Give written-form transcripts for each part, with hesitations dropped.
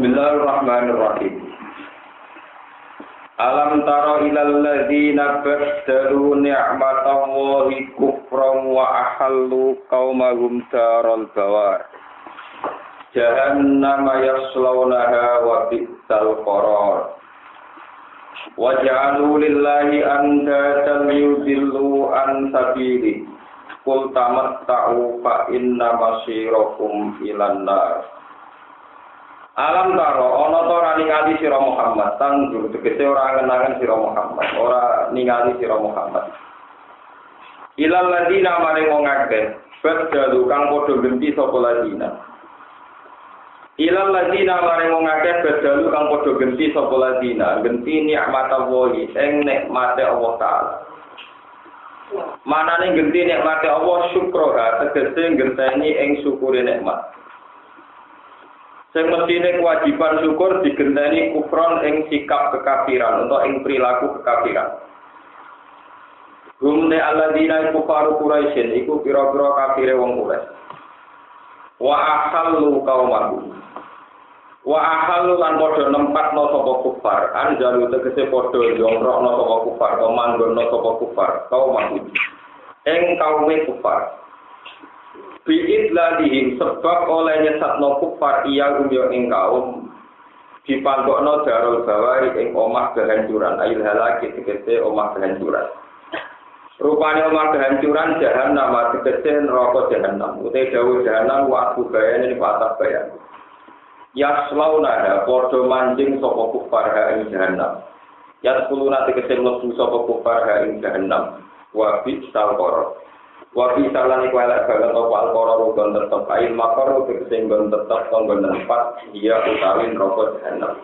Bismillahirrahmanirrahim. Alam tara ilal ladzina baddalu ni'matallahi kufran wa ahallu qaumahum daral bawar. Jahannam yaslawnaha wa bi'sal qarar. Wa ja'alu lillahi andatan yudillu an sabili. Qul tamatta'u fa inna masirakum ilan nar. Alam taro ana ta ora ningali sira Muhammad tandur tegese ora ngenangen sira Muhammad ora ningali sira Muhammad ilal ladina maring wong akeh badhalu kang padha genti sapa ladina ilal ladina maring wong akeh badhalu kang padha genti sapa ladina genti nikmatallahi ing nikmate Allah taala manane genti nikmate Allah syukroha tegese ngenteni ing syukure nikmat. Sing mestine kewajiban syukur digenteni kufron ing sikap kekafiran atau ing perilaku kekafiran. Humne alladzina kufaru Quraisyin iku pira-pira kafire wong Quraisy. Wa ahallu qaumahum. Wa ahallu lan padha nempatno sapa kufar, anjalu tegese padha njongkrokno sapa kufar, manggonno sapa kufar, qaumahum. Ing kaume kufar. Bi'idladihim sebab oleh nyesatno kufar iya umyo ing kaum dipanggokno darul bawari ing omah kehancuran ayil halaki tegese omah kehancuran rupane omah kehancuran jahannam tegese neraka jahannam uta dawuh jahannam wa aku bayane patah bayan yaslauna padha manjing sapa kufar ha ing jahannam yaskuluna tegese mlebu sapa kufar ha ing jahannam wa bi'sal qarar. Wabi salani kuala banget apa alkora rukun tetap ail makar kesenggon tetap tonggon tempat dia utawin rokok jahannam.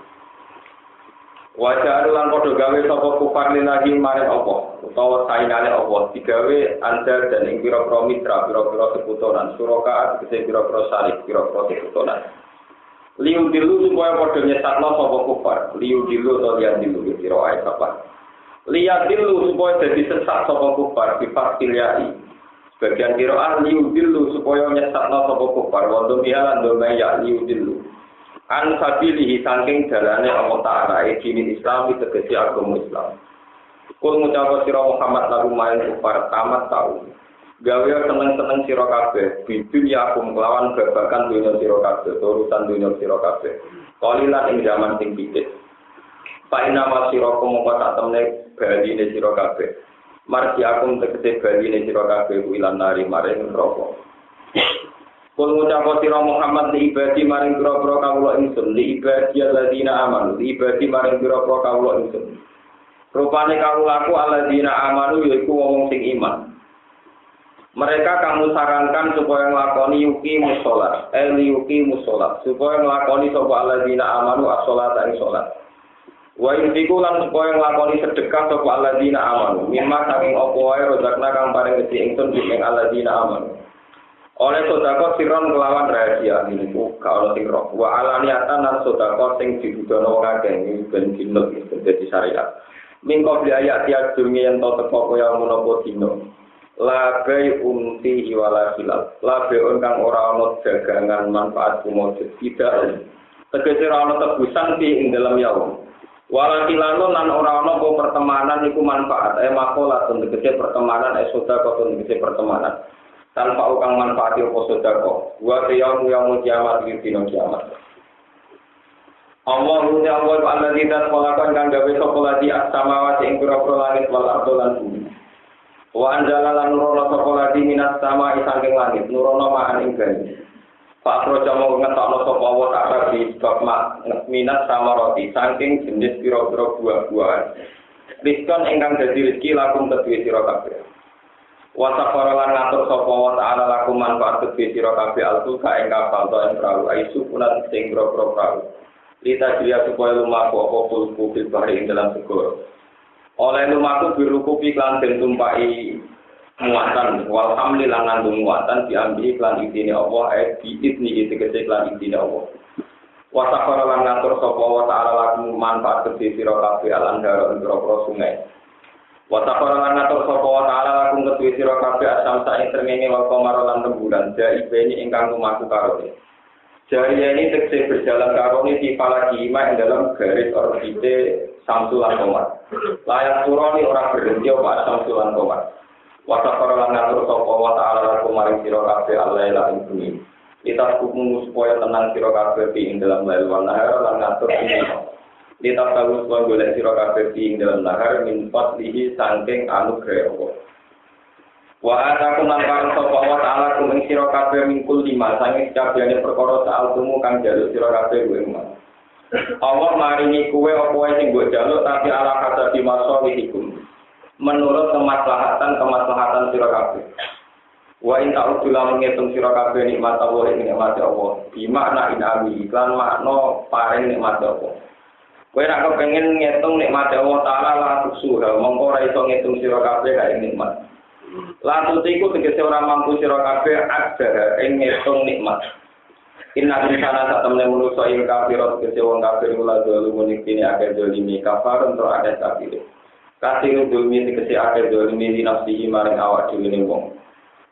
Wajah adulan podo gawe sopo kufar lagi maring opo utawa sainane opo digawe andar dan ing pira-pira mitra pira-pira sekutonan surokaat kese pira-pira salib pira-pira sekutonan. Liu dilu supaya podo nyesatno sopo kufar liu dilu atau lian dilu kira ae apa. Lian dilu supaya jadi sesat sopo kufar bifaktil yai. Bagian kiroan liudilu supaya nyesatno sapa kufar wa dumialan domaya liudilu an sabilihi saking dalane Allah taala dini Islam tegese agama Islam. Kul ngucap sira Muhammad lagu main kufar tamat tau gawe seneng-seneng sira kabeh bidunya akum kelawan babakan dunya sira kabeh urusan dunya sira kabeh kalilan ing zaman sing pitik fa inna masirakum mongko temne baline sira kabeh marji akum tegese baline sira kabeh ilan nari maring neraka. Kul ngucap sira Muhammad li ibadi maring pira-pira kawula ingsun li ibadi alladzina amanu li ibadi maring pira-pira kawula ingsun. Rupane kawulaku alladzina amanu yaiku wong sing iman. Mereka kamu sarankan supaya nglakoni yuki musolat, yuki musolat supaya nglakoni sapa alladzina amanu as-shalat ing salat. Wa intiku lan supaya nglakoni sedekah sapa alladzina amanu mimma saking apa wae rozakna kang paring rezeki ingsun ing alladzina amanu oleh sedekah siron kelawan rahasia niku ka ana sing roh wa alaniatan lan sedekah sing dibudono wong akeh iki ben dinut dadi syariat mingko ayat ya durunge yen to teko kaya menapa dino la bai unti wala hilal la beon kang ora ana dagangan manfaat kumujud tidak tegese ora ana tebusan ing dalam yaum. Walau kilano nan orang-orang kau pertemanan itu manfaat, makola tegese pertemanan, sodako tegese pertemanan. Tanpa ukang manfaati opo sodako. Wa yang kiamat di dino kiamat. Allahu alladzi khalaqan kang gawe sapa lati as-samawati ing pira-pira langit wal ardh lan bumi. Wa anzala lan nurono sapa lati minas sama'i saking langit, nurono ma'an ing banyu. Pak Projo mau ngetokno sapa wa ta'ala di bab minat sama roti saking jenis pira-pira buah-buahan. Rizkon ingkang dadi rezeki lakum kedue sira kabeh. Wa safara lan ngatur sapa wa ta'ala lakum manfaat kedue sira kabeh alfuka ing kapal to ing perahu aisu punat sing pira-pira perahu. Lita jiya supaya lumaku apa kulku fil bahri ing dalam segara. Oleh lumaku birukupi lan den tumpai muatan wal hamli lan ngandung muatan diambil iklan idine Allah biidni tegese iklan idine Allah wa safara lan ngatur sapa wa ta'ala lakum manfaat kedhe sira kabeh alandara ing sungai wa safara lan ngatur sapa wa ta'ala lakum kedhe sira kabeh asam sak ing srengenge wa qamara lan rembulan jaibeni ingkang lumaku karone Jariah ini tegese berjalan karoni di palagima yang dalam garis orbite Samsulan Komar. Layak turoni orang berhenti apa Samsulan Komar. Wasa para ngatur sapa wa ta'ala kumaring sira kabeh Allah ing bumi. Kita kudu supaya tenang sira kabeh ing dalam lail wan nahar lan ngatur ini. Kita tahu supaya golek sira kabeh ing dalam nahar min fadlihi saking anugerah Allah. Wa ataku nampar sapa wa ta'ala kuming sira kabeh mingkul lima sange kabehane perkara saal tumu kang jaluk sira kabeh kuwi mah. Allah maringi kuwe apa wae sing mbok jaluk tapi ala kata di masawihikum. Menurut kemaslahatan sira kabeh. Wa in ta'udu lamun ngitung sira kabeh nikmat Allah ing nikmat Allah. Bi makna inami lan makna paring nikmat Allah. Kowe nek kepengin ngitung nikmat Allah taala la tusuha mongko ora iso ngitung sira kabeh kae nikmat. Lalu tiku tegese orang mampu sira kabeh ada ing ngitung nikmat. Inna insana satamne manusa ing kafir tegese wong kafir mula zalumun iki akeh zalimi kafar untuk akeh kafir. Kasih zulmi tegese akeh zalimi di nafsihi maring awak dhewe ning wong.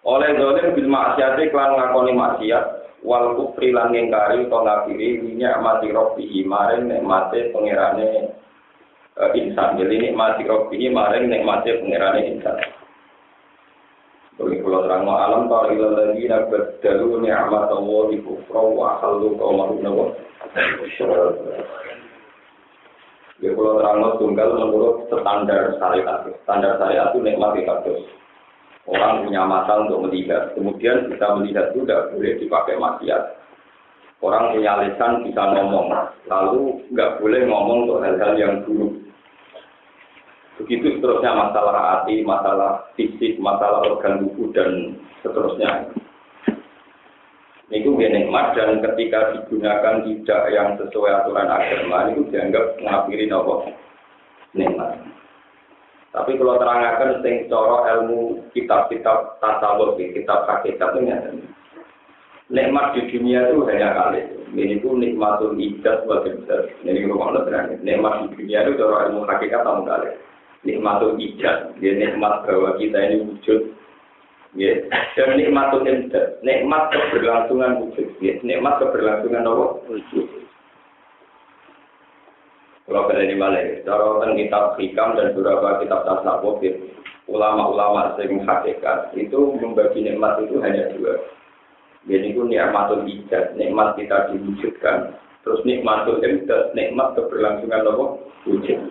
Oleh zalim bil maksiat lan ngakoni maksiat wal kufri lan ngingkari utawa ngafiri nikmati rabbihi maring nikmate pangerane insan. Jadi nikmati rabbihi maring nikmate pangerane insan. Bagi pulau terang alam para ilah lagi nak berdalu ni'mat Allah di kufra wa akhalu qawmahu nawa. Bagi pulau terang tunggal menurut standar syariat. Standar syariat itu nikmat kados. Orang punya mata untuk melihat, kemudian bisa melihat itu tidak boleh dipakai maksiat. Orang punya lisan bisa ngomong, lalu nggak boleh ngomong untuk hal-hal yang buruk. Begitu seterusnya masalah hati, masalah fisik, masalah organ tubuh dan seterusnya. Itu nikmat dan ketika digunakan tidak yang sesuai aturan agama itu dianggap mengakhiri Allah nikmat. Tapi kalau terangkan sing cara ilmu kitab-kitab tasawuf, kitab hakikat ini nikmat di dunia itu hanya kali. Ini itu nikmatul ijaz wal ibsar. Ini rumah terang. Nikmat di dunia itu cara ilmu hakikat sama kali. Nikmatul ijaz, ya nikmat bahwa kita ini wujud, ya. Dan nikmatul imdad, nikmat keberlangsungan wujud, ya. Nikmat keberlangsungan apa? Wujud. Kalau kalian dibalik, cara kitab hikam dan beberapa kitab tasawuf, ulama-ulama sing hakikat itu membagi nikmat itu hanya dua. Jadi itu nikmatul ijaz, nikmat kita diwujudkan, terus nikmatul imdad, nikmat keberlangsungan apa? Wujud.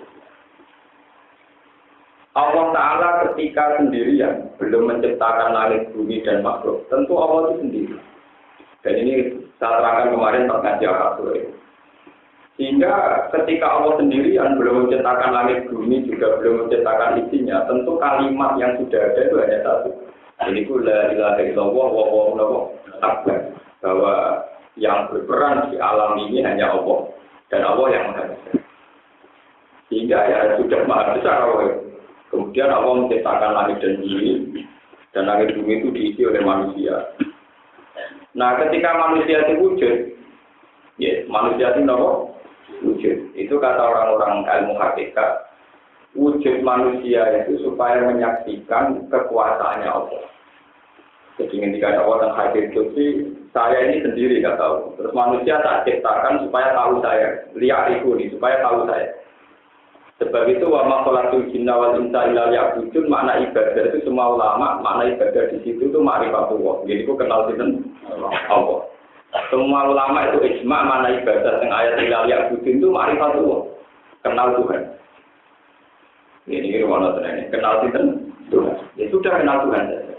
Allah Ta'ala ketika sendirian belum menciptakan langit, bumi, dan makhluk. Tentu Allah itu sendiri. Dan ini saya terangkan kemarin pengajian sore. Sehingga ketika Allah sendirian belum menciptakan langit, bumi, juga belum menciptakan isinya, tentu kalimat yang sudah ada itu hanya satu. Jadi itu la ilaha illallah wa huwa akbar. Bahwa yang berperan di alam ini hanya Allah. Dan Allah yang maha besar. Sehingga ya sudah maha besar Allah. Kemudian Allah menciptakan langit dan bumi, dan langit bumi itu diisi oleh manusia. Nah, ketika manusia itu wujud, ya manusia itu apa? Wujud. Itu kata orang-orang ilmu hakikat, wujud manusia itu supaya menyaksikan kekuasaannya Allah. Jadi ketika Allah dan hakikat itu, saya ini sendiri nggak tahu. Terus manusia tak ciptakan supaya tahu saya, lihat itu supaya tahu saya. Sebab itu wa ma khalaqul jinna wal insa illa liya'budun, makna ibadah itu semua ulama makna ibadah di situ itu ma'rifatullah. Jadi itu kenal sinten Allah. Semua ulama itu ijma' makna ibadah yang ayat illa liya'budun itu ma'rifatullah. Kenal Tuhan. Ini rumah ini kenal sinten Tuhan. Ya sudah kenal Tuhan saja.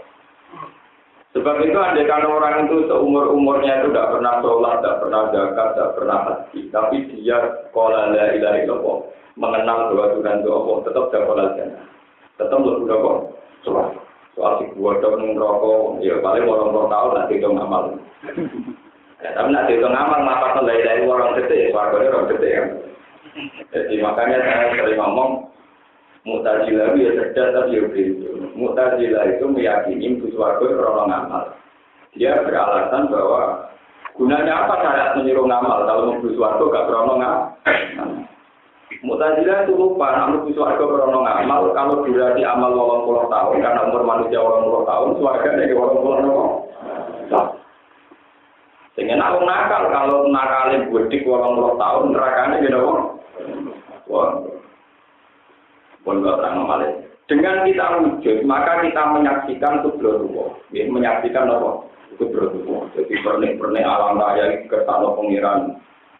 Sebab itu andai kalau orang itu seumur-umurnya itu tidak pernah sholat, tidak pernah zakat, tidak pernah haji, tapi dia qala la ilaha illallah, mengenal bahwa Tuhan itu Allah, tetap dapat jannah. Tetap lebih dapat soal si gua dong rokok, ya paling orang tahun nanti itu ngamal. Ya, tapi nanti itu ngamal maka selai orang gede, warganya orang gede kan. Jadi makanya saya sering ngomong Mu'tazilah itu ya cerdas tapi ya begitu. Mu'tazilah itu meyakini warga orang ngamal. Dia beralasan bahwa gunanya apa syarat menyuruh ngamal kalau mau warga gak berono ngamal. Mu'tazilah itu lupa, namun suarga berono ngamal, kalau durasi amal 80 tahun, karena umur manusia 80 tahun, suarga dari 80 tahun. Dengan aku nakal, kalau nakalin budik 80 tahun, nerakanya gini wong. Wah, pun gak terang malah. Dengan kita wujud, maka kita menyaksikan kubrotuwa. Menyaksikan apa? Kubrotuwa. Jadi pernik-pernik alam raya kesana pengiran.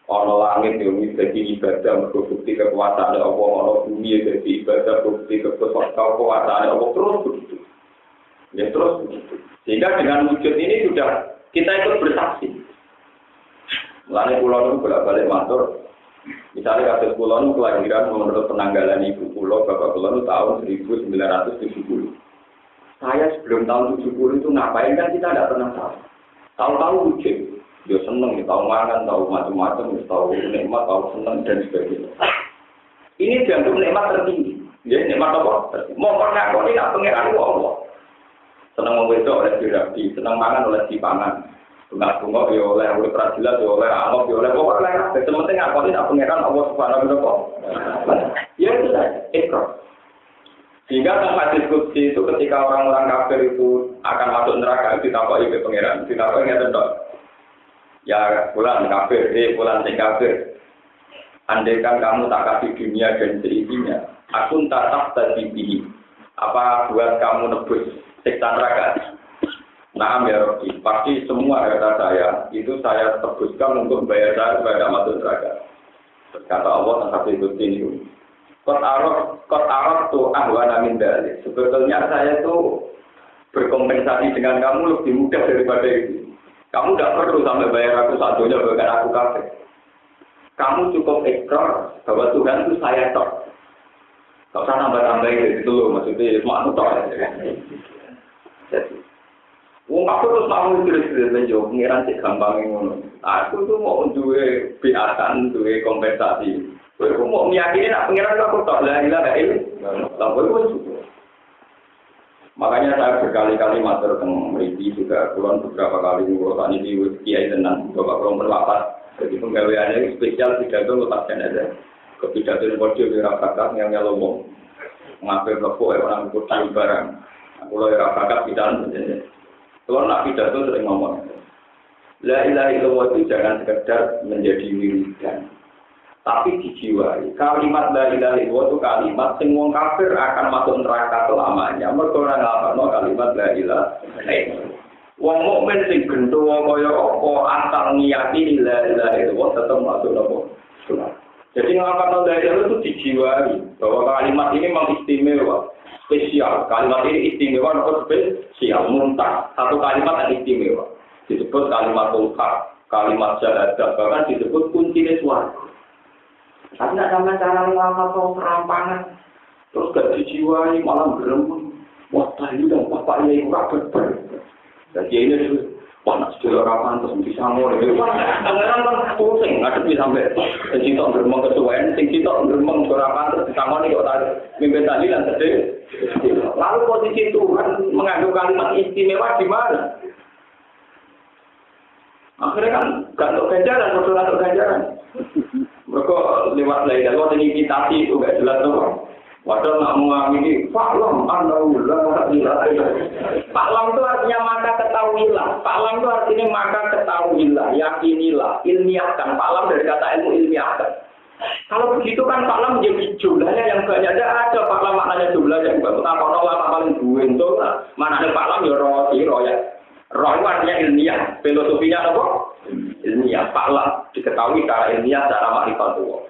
Ono langit yang jadi ibadah, bukti kekuasaan Allah. Ono bumi jadi ibadah, bukti kekuasaan Allah. Terus begitu. Ya terus begitu. Sehingga dengan wujud ini sudah kita ikut bersaksi. Lalu pulau itu bolak-balik matur. Misalnya kasus pulau itu kelahiran menurut penanggalan ibu pulau, bapak pulau itu tahun 1970. Saya sebelum tahun 70 itu ngapain kan kita tidak pernah tahu. Tahu-tahu wujud, dia seneng, tahu makan, tahu macam-macam, tahu nikmat, tahu seneng dan sebagainya. Ini dianggap nikmat tertinggi. Ya nikmat apa? Mau pernah kau tidak pengiran Allah. Seneng mengwedok oleh dirabi, seneng makan oleh dipangan. Bunga-bunga ya oleh peradilan, ya oleh amok, ya oleh pokoknya. Sementing aku tidak pengiran Allah Subhanahu wa Ta'ala. Ya itu saja, ikrar. Sehingga tempat diskusi itu ketika orang-orang kafir itu akan masuk neraka, ditapai ke pengiran. Ditapai nggak tentu. Ya bulan kafir, bulan si kafir. Andaikan kamu tak kasih dunia dan seisinya, aku tak tadi apa buat kamu nebus siksa neraka? Nah, ya Rabbi, pasti semua kata saya itu saya tebuskan untuk bayar saya supaya tidak masuk neraka. Kata Allah tentang itu ini. Kot arok tuh ahwana min dalik. Sebetulnya saya itu berkompensasi dengan kamu lebih mudah daripada itu. Kamu tidak perlu sampai bayar aku satunya bahkan aku kafir. Kamu cukup ikrar bahwa Tuhan itu saya tok. Kau usah nambah-nambah itu loh, maksudnya semua aku tok. Jadi, wong aku terus mau terus menjauh pengiran cek gampang ngono. Aku tuh mau duwe biatan, duwe kompensasi. Aku mau meyakini nak pengiran aku tok la ilaha illallah. Makanya saya berkali-kali matur teng mriki juga kulon beberapa kali ngurusan ini kiai tenan Bapak Kulon berlapat. Jadi penggaweannya spesial pidato lepas jenazah. Kepidato podio ora bakat yang nyelomong. Ngapir lepo orang kudu barang. Aku lho ora bakat pidato jenazah. Kalau nak pidato sering ngomong, la ilaha illallah itu jangan sekedar menjadi wiridan, tapi dijiwai. Kalimat la ilaha illallah itu kalimat sing wong kafir akan masuk neraka selamanya. Mergo ora ngapalno kalimat la ilaha illallah. Wong mukmin sing gendho kaya apa asal ngiyati la ilaha illallah tetep masuk neraka. Jadi ngapalno la ilaha itu dijiwai bahwa kalimat ini memang istimewa. Spesial, kalimat ini istimewa atau spesial, muntah. Satu kalimat yang istimewa. Disebut kalimat ulhaq, kalimat syahadat, bahkan disebut kunci suara. Tapi tidak sama cara lama atau perampangan. Terus gak dijiwai, malah berembun. Wah, tadi dong, bapaknya itu rapat. Dan dia ini panas juga orang pantas bisa ngomong. Pangeran kan pusing, ngadepi sampai cinta beremang kesuwen, cinta beremang orang pantas bisa ngomong kok tadi mimpin tadi dan tadi. Lalu posisi Tuhan mengandung kalimat istimewa di mana? Akhirnya kan gak untuk ganjaran, betul untuk ganjaran. Mereka lewat lain, lewat imitasi itu gak jelas tuh. Padahal nak mengamini Fa'lam annaullah Fa'lam itu artinya maka ketahuilah. Fa'lam itu artinya maka ketahuilah, yakinilah, ilmiahkan. Fa'lam dari kata ilmu ilmiahkan. Kalau begitu kan Fa'lam menjadi jumlahnya yang banyak. Ada Fa'lam maknanya jumlah yang banyak. Kalau orang paling buentul, maknanya Fa'lam ya roh ya. Roh itu artinya ilmiah. Filosofinya apa? Ilmiah. Fa'lam diketahui secara ilmiah, secara ma'rifatullah.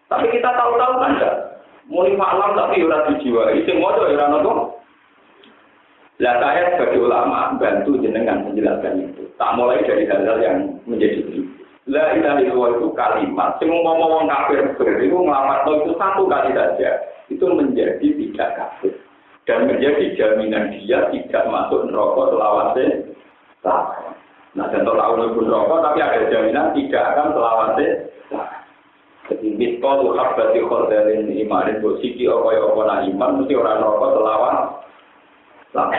Tapi kita tahu-tahu kan enggak? Mulai malam tapi ora dijiwai, sing moco ora nopo. Lah saya sebagai ulama bantu jenengan menjelaskan itu. Tak mulai dari hal-hal yang menjadi itu. La ilaha illallah itu kalimat sing ngomong wong kafir itu nglamatno itu satu kali saja. Itu menjadi tidak kafir dan menjadi jaminan dia tidak masuk neraka selawase. Nah, contoh tahu neraka tapi ada jaminan tidak akan selawase. Jadi mitkol habati khordalin imanin bosiki apa iman mesti orang rokok selawan lah.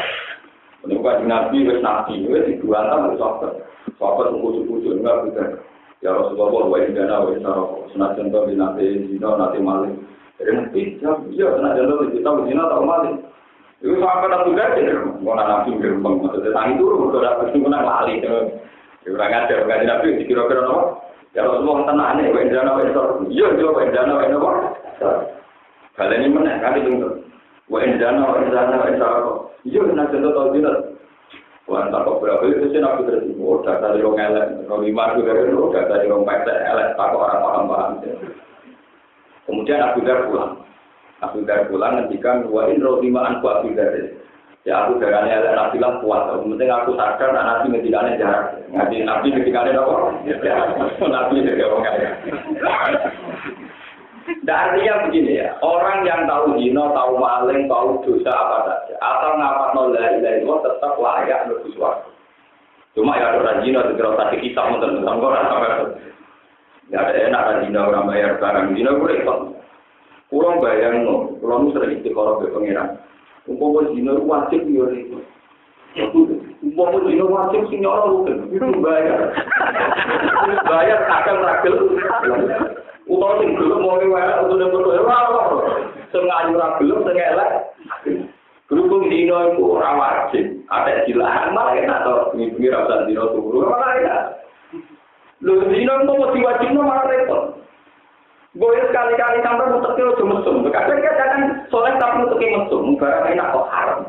Ini bukan nabi wes nabi wes dibuatan oleh sahabat suku-suku enggak bukan. Ya Rasulullah wa indana wa isaroko senajan to binate dino nate malih. Jadi mesti ya senajan to kita dino tau malih. Itu sahabat Abu Bakar mau nabi gerbang maksudnya tang itu udah dapat kesimpulan malih. Ora ngajar kanjeng Nabi dikira-kira napa? Ya Rasulullah tenane wae jana wae sor. Iya yo wae jana wae napa? Baleni meneh kali tunggu. Wae jana wae sor. Iya nek contoh tau dina. Wan tak berapa itu sih aku terus data dari orang elek, kalau 5 juga itu data dari orang elek, tak orang paham. Kemudian Abu Dar pulang ngendikan wain rohimaan ku Abu Dar. Ya aku darahnya elek Nabi lah kuat. Penting aku sadar Nabi ngendikannya jarak. Nabi ngendikannya apa? Nabi juga orang elek. Dan artinya begini ya, orang yang tahu zina, tahu maling, tahu dosa apa saja, asal ngapal la ilaha illallah tetap layak mlebu swarga. Cuma ya orang zina segera tadi kisah mungkin orang sampai ya ada enak zina orang bayar barang zina gue ikut. Kurang bayang no, kurang sering istiqoroh ke pengiran. Umpama zina wajib yo itu. Umpama zina wajib sing orang itu bayar. Bayar kadang ragil. Utawa sing gelem mau wae utawa ora. Sing ayu ra gelem sing elek. Berhubung dino iku ora wajib, ada dilarang malah enak to, mikir ora dino turu malah enak. Lho dino kok diwajibno malah repot. Boleh sekali-kali sampai mutek itu mesum. Kadang-kadang soleh tapi mutek mesum, barang enak kok haram.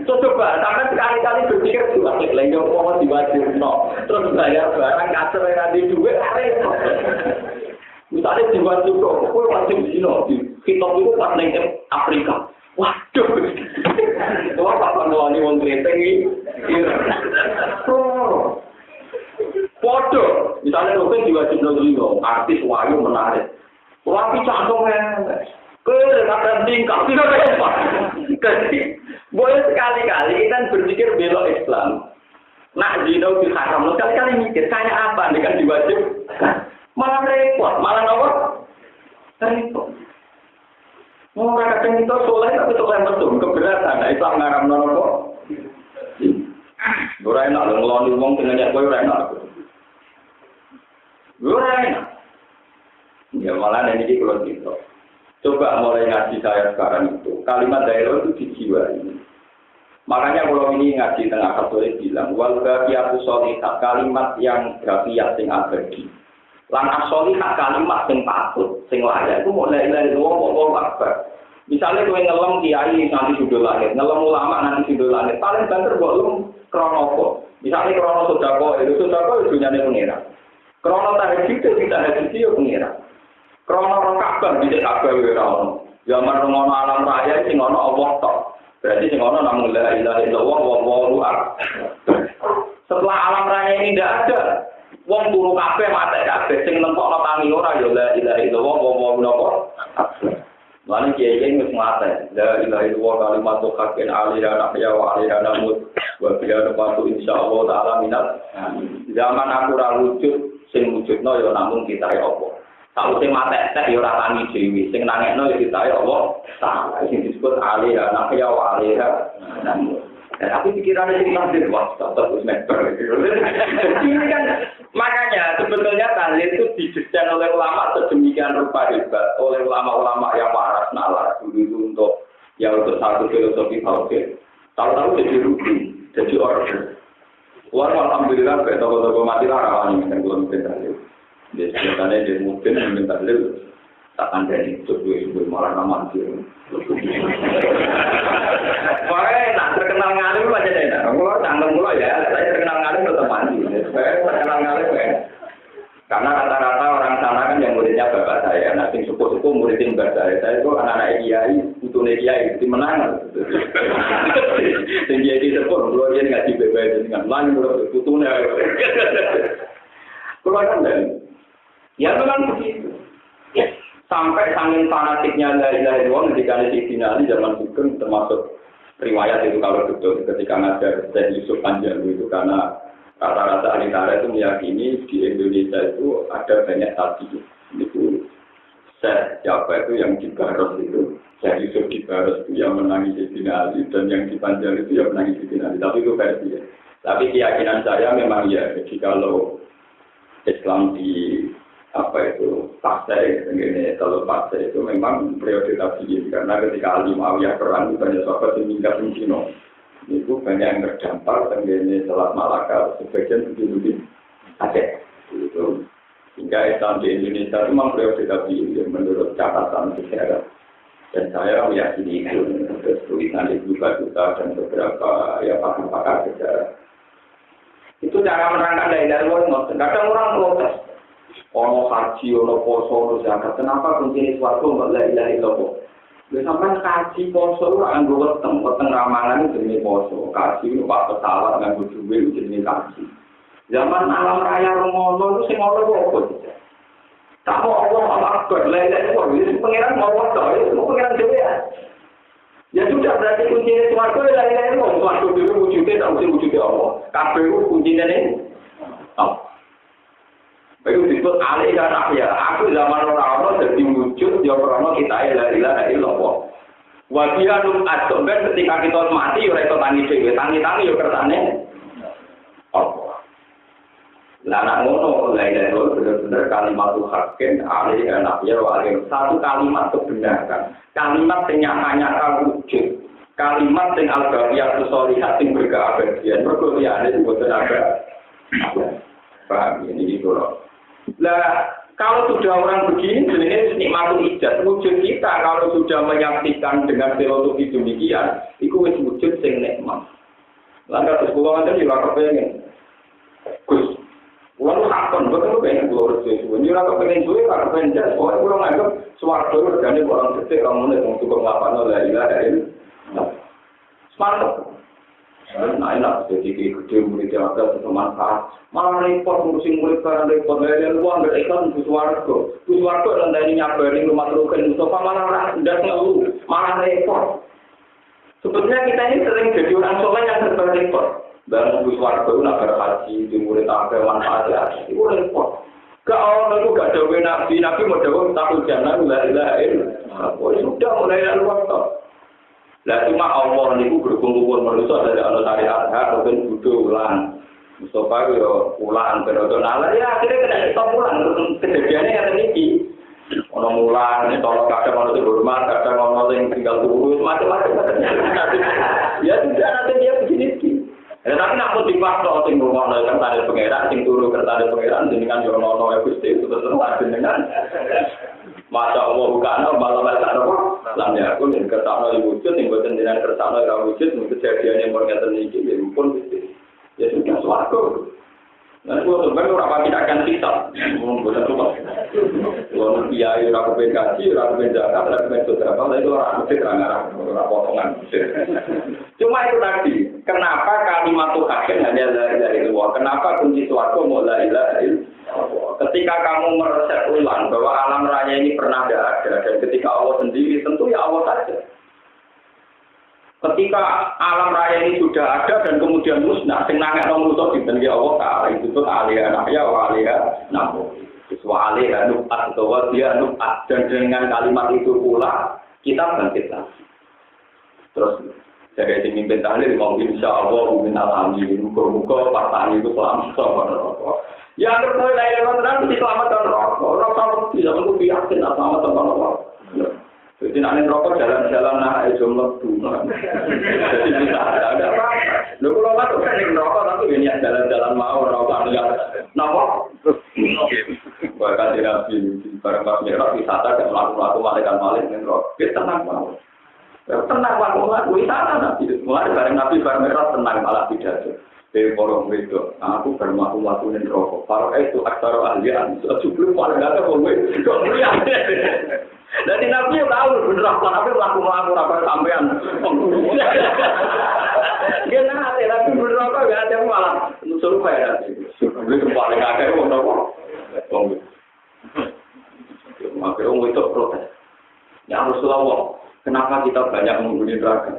Coba sampai sekali-kali berpikir juga lain yang mau diwajibno. Terus bayar barang kasar yang ada duit repot. Misalnya diwajib kok, kue wajib zina, kita itu pas neng Afrika. Waduh, wah apa ngelani wong kreteng ini? Foto, misalnya mungkin diwajib zina, artis wayu menarik. Tapi cangkongnya, kadang tingkah tidak apa. Jadi boleh sekali-kali kita berpikir belok Islam. Nak zina diharam, sekali-kali mikir kayak apa dengan diwajib? Malah repot, malah apa? Repot. Orang kadang itu soleh tapi soleh betul, keberatan. Islam ngaram nopo. Ora enak ngeloni wong sing nyek kowe ora enak. Ora enak. Ya malah ini kalau gitu. Coba mulai ngaji saya sekarang itu, kalimat daerah itu dijiwai. Makanya kalau ini ngaji tengah Katolik bilang, wal baqiyatu sholihah, kalimat yang grafiyat sing abadi. Lan asolihah kalimat sing patut, sing layak itu mulai dari wong akbar. Misalnya kowe ngelem kiai nanti sudah lahir, ngelem ulama nanti sudah lahir, paling banter bolong krono apa? Misalnya krono sedekah itu dunyane pengira. Krono tahajud itu tahajud yo pengira. Krono rakaat bisa kabeh ora ono. Zaman ngono alam raya sing ono Allah tok. Berarti sing ono namung la ilaha illallah wallahu akbar. Setelah alam raya ini tidak ada, wong turu kabeh mate kabeh sing nentokno tangi ora ya la ilaha illallah wallahu akbar. Lan kiai wis mate. La ilaha illallah kalimatu haqqin aliyana ya wa aliyana mut wa biya patu insyaallah taala minat. Zaman aku ora wujud sing wujudno ya namung kita ya Allah. Kalau sing mate tek ya ora tangi dhewe, sing nangekno ya kita ya Allah. Taala sing disebut aliyana ya wa aliyana mut. Tapi pikirannya sing takdir wah tetap wis never. Ini kan makanya sebetulnya tahlil itu didesain oleh ulama sedemikian rupa hebat, oleh ulama-ulama yang waras nalar dulu itu untuk satu filosofi tauhid. Tahu-tahu jadi rutin, jadi order. Alhamdulillah betul-betul mati larangan ini kan belum tahlil. Jadi sebenarnya dia mungkin tahlil tak ada itu malah nama dia. Pokoknya nak terkenal ngalim aja deh. Kalau tanggung mulu ya, saya terkenal ngalim tetap mandi. Saya terkenal ngalim ya. Karena rata-rata orang sana kan yang muridnya bapak saya, nanti suku-suku muridin bapak saya. Saya itu anak-anak kiai, putune kiai, itu menang. Tinggi di sepuluh, kalau dia ngaji bebas dengan lain menurut putune. Keluar kan dan, ya memang begitu. Sampai saking fanatiknya la ilaha illallah ketika di finali zaman Sugeng termasuk riwayat itu kalau betul ketika ngajar Syekh Yusuf Panjalu itu karena rata-rata ahli tarikh itu meyakini di Indonesia itu ada banyak tadi itu Syekh siapa itu yang di Baros itu Syekh Yusuf di Baros itu yang menangis di finali dan yang di Panjalu itu yang menangis di finali tapi itu versi ya. Tapi keyakinan saya memang ya jadi kalau Islam di partai begini kalau partai itu memang prioritas tinggi karena ketika Ali Muawiyah perang banyak sahabat yang meninggal di Cina itu banyak yang terdampak begini Selat Malaka sebagian begini Aceh. Itu hingga Islam di Indonesia itu memang berbeda menurut catatan sejarah. Dan saya meyakini itu, terus tulisan Ibu Batuta dan beberapa ya pakar-pakar sejarah. Itu cara menerangkan dari luar. Kadang orang protes. Ono haji, ono poso, ono zakat. Kenapa kuncinya suatu nggak la ilaha illallah? Sampai kaji poso orang anggo weteng ramalan itu jenis poso. Kaji itu pak pesawat nganggo duit itu jenis kaji. Zaman alam raya ngono itu sing ngono apa? Tak mau Allah akbar, la ilaha illallah. Itu pengiran mau apa? Itu pengiran dewe ya. Ya sudah berarti kuncinya suatu la ilaha illallah. Suatu dulu wujudnya tak mesti wujudnya Allah. Kabeh kuncinya ini. Itu disebut alih dan ahya. Aku zaman orang-orang jadi wujud, ya karena kita la ilaha illallah. Wabihanum adzoben ketika kita mati, ya itu tangi-tangi, ya kersane. Allah. Nah, anak ngono, la ilaha illallah benar-benar kalimat hakim, alih dan ahya, satu kalimat kebenaran. Kalimat yang nyata-nyata wujud. Kalimat yang al-ghabiyah sholihah yang berkeabadian. Berkuliah itu bukan ada. Paham ini gitu loh. Nah, kalau sudah orang begini, sebenarnya nikmatul ijaz. Wujud kita kalau sudah menyaksikan dengan filosofi demikian, itu wujud sing nikmat. Lalu terus pulau ada juga kepengen. Gus, pulau hakon, betul pengen pulau resmi. Ini orang kepengen juga, kalau kepengen jas. Orang pulau nganggap suarga organik orang kecil, kamu nih untuk melakukan la ilaha illallah. Mantap. Nah, enak jadi gede murid yang ada bermanfaat. Malah repot ngurusin murid barang repot dari luar berikan Buswargo. Buswargo dan dari nyabari rumah terukan Mustafa malah tidak ngeluh, malah repot. Sebetulnya kita ini sering jadi orang soleh yang serba repot. Dan Buswargo nak berhaji di murid apa manfaatnya itu repot. Kalau itu gak ada nabi mau jawab takut jangan la ilaha illallah. Sudah mulai luar toh. Lah cuma Allah niku berkumpul manusia dari Allah syariat hak dan butuh ulang. Mustafa yo ulang personal ya akhirnya kena stop ulang kejadiannya yang ini. Ono mulang nek tolong kadang ono hormat, kadang ono sing tinggal turu macam-macam. Ya sudah nanti dia begini. Tapi nak pun dipaksa sing ngono kan tadi pangeran sing turu kertane pangeran jenengan yo ono Gusti itu terus jenengan. Masya Allah bukan malah lam ya aku yang kersana wujud yang buatan dengan kersana yang wujud kejadian yang berkaitan ini ya pun ya sudah suaraku. Nah itu sebenarnya orang tidak akan hisap, boleh coba. Kalau kiai orang PKJ, orang penjaga, orang penjaga, itu orang musik orang potongan. Cuma itu tadi, kenapa kalimat hakim hanya dari luar? Kenapa kunci suaraku mau la ilaha illallah? Ketika kamu meresep ulang bahwa alam raya ini pernah ada dan ketika Allah sendiri tentu ya Allah saja. Ketika alam raya ini sudah ada dan kemudian musnah, sing nangekno musuh dinten ya Allah Ta'ala itu tuh alih anaknya wa alih namu. Wa alih nubat atau dia nubat dan dengan kalimat itu pula kita bangkit lagi. Terus dari mimpin tahlil mau insyaallah minal amin muga-muga partai itu selamat. Ya terus lain orang diselamatkan rokok. Orang tahu tidak perlu yakin selamat rokok. Jadi nanti rokok jalan-jalan nah jumlah dua. Jadi bisa ada apa? Lu kalau nggak tuh kan rokok tapi ini jalan-jalan mau rokok lihat. Nama? Bahkan tidak di barang-barang merah wisata dan melakukan malaikat dengan rokok. Kita tenang mau. Tenang melakukan wisata nanti. Mulai bareng nabi bareng merah tenang malah tidak ada. Orang itu, aku bermaku-maku nih rokok. Para itu aktor ahlian, sebelum paling ada boleh. Jadi nabi tahu bener apa nabi laku-laku apa sampean. Dia nanti tapi bener apa gak ada malah suruh bayar nanti. Sebelum paling ada orang. Maka orang itu protes. Ya Rasulullah, kenapa kita banyak menghuni neraka?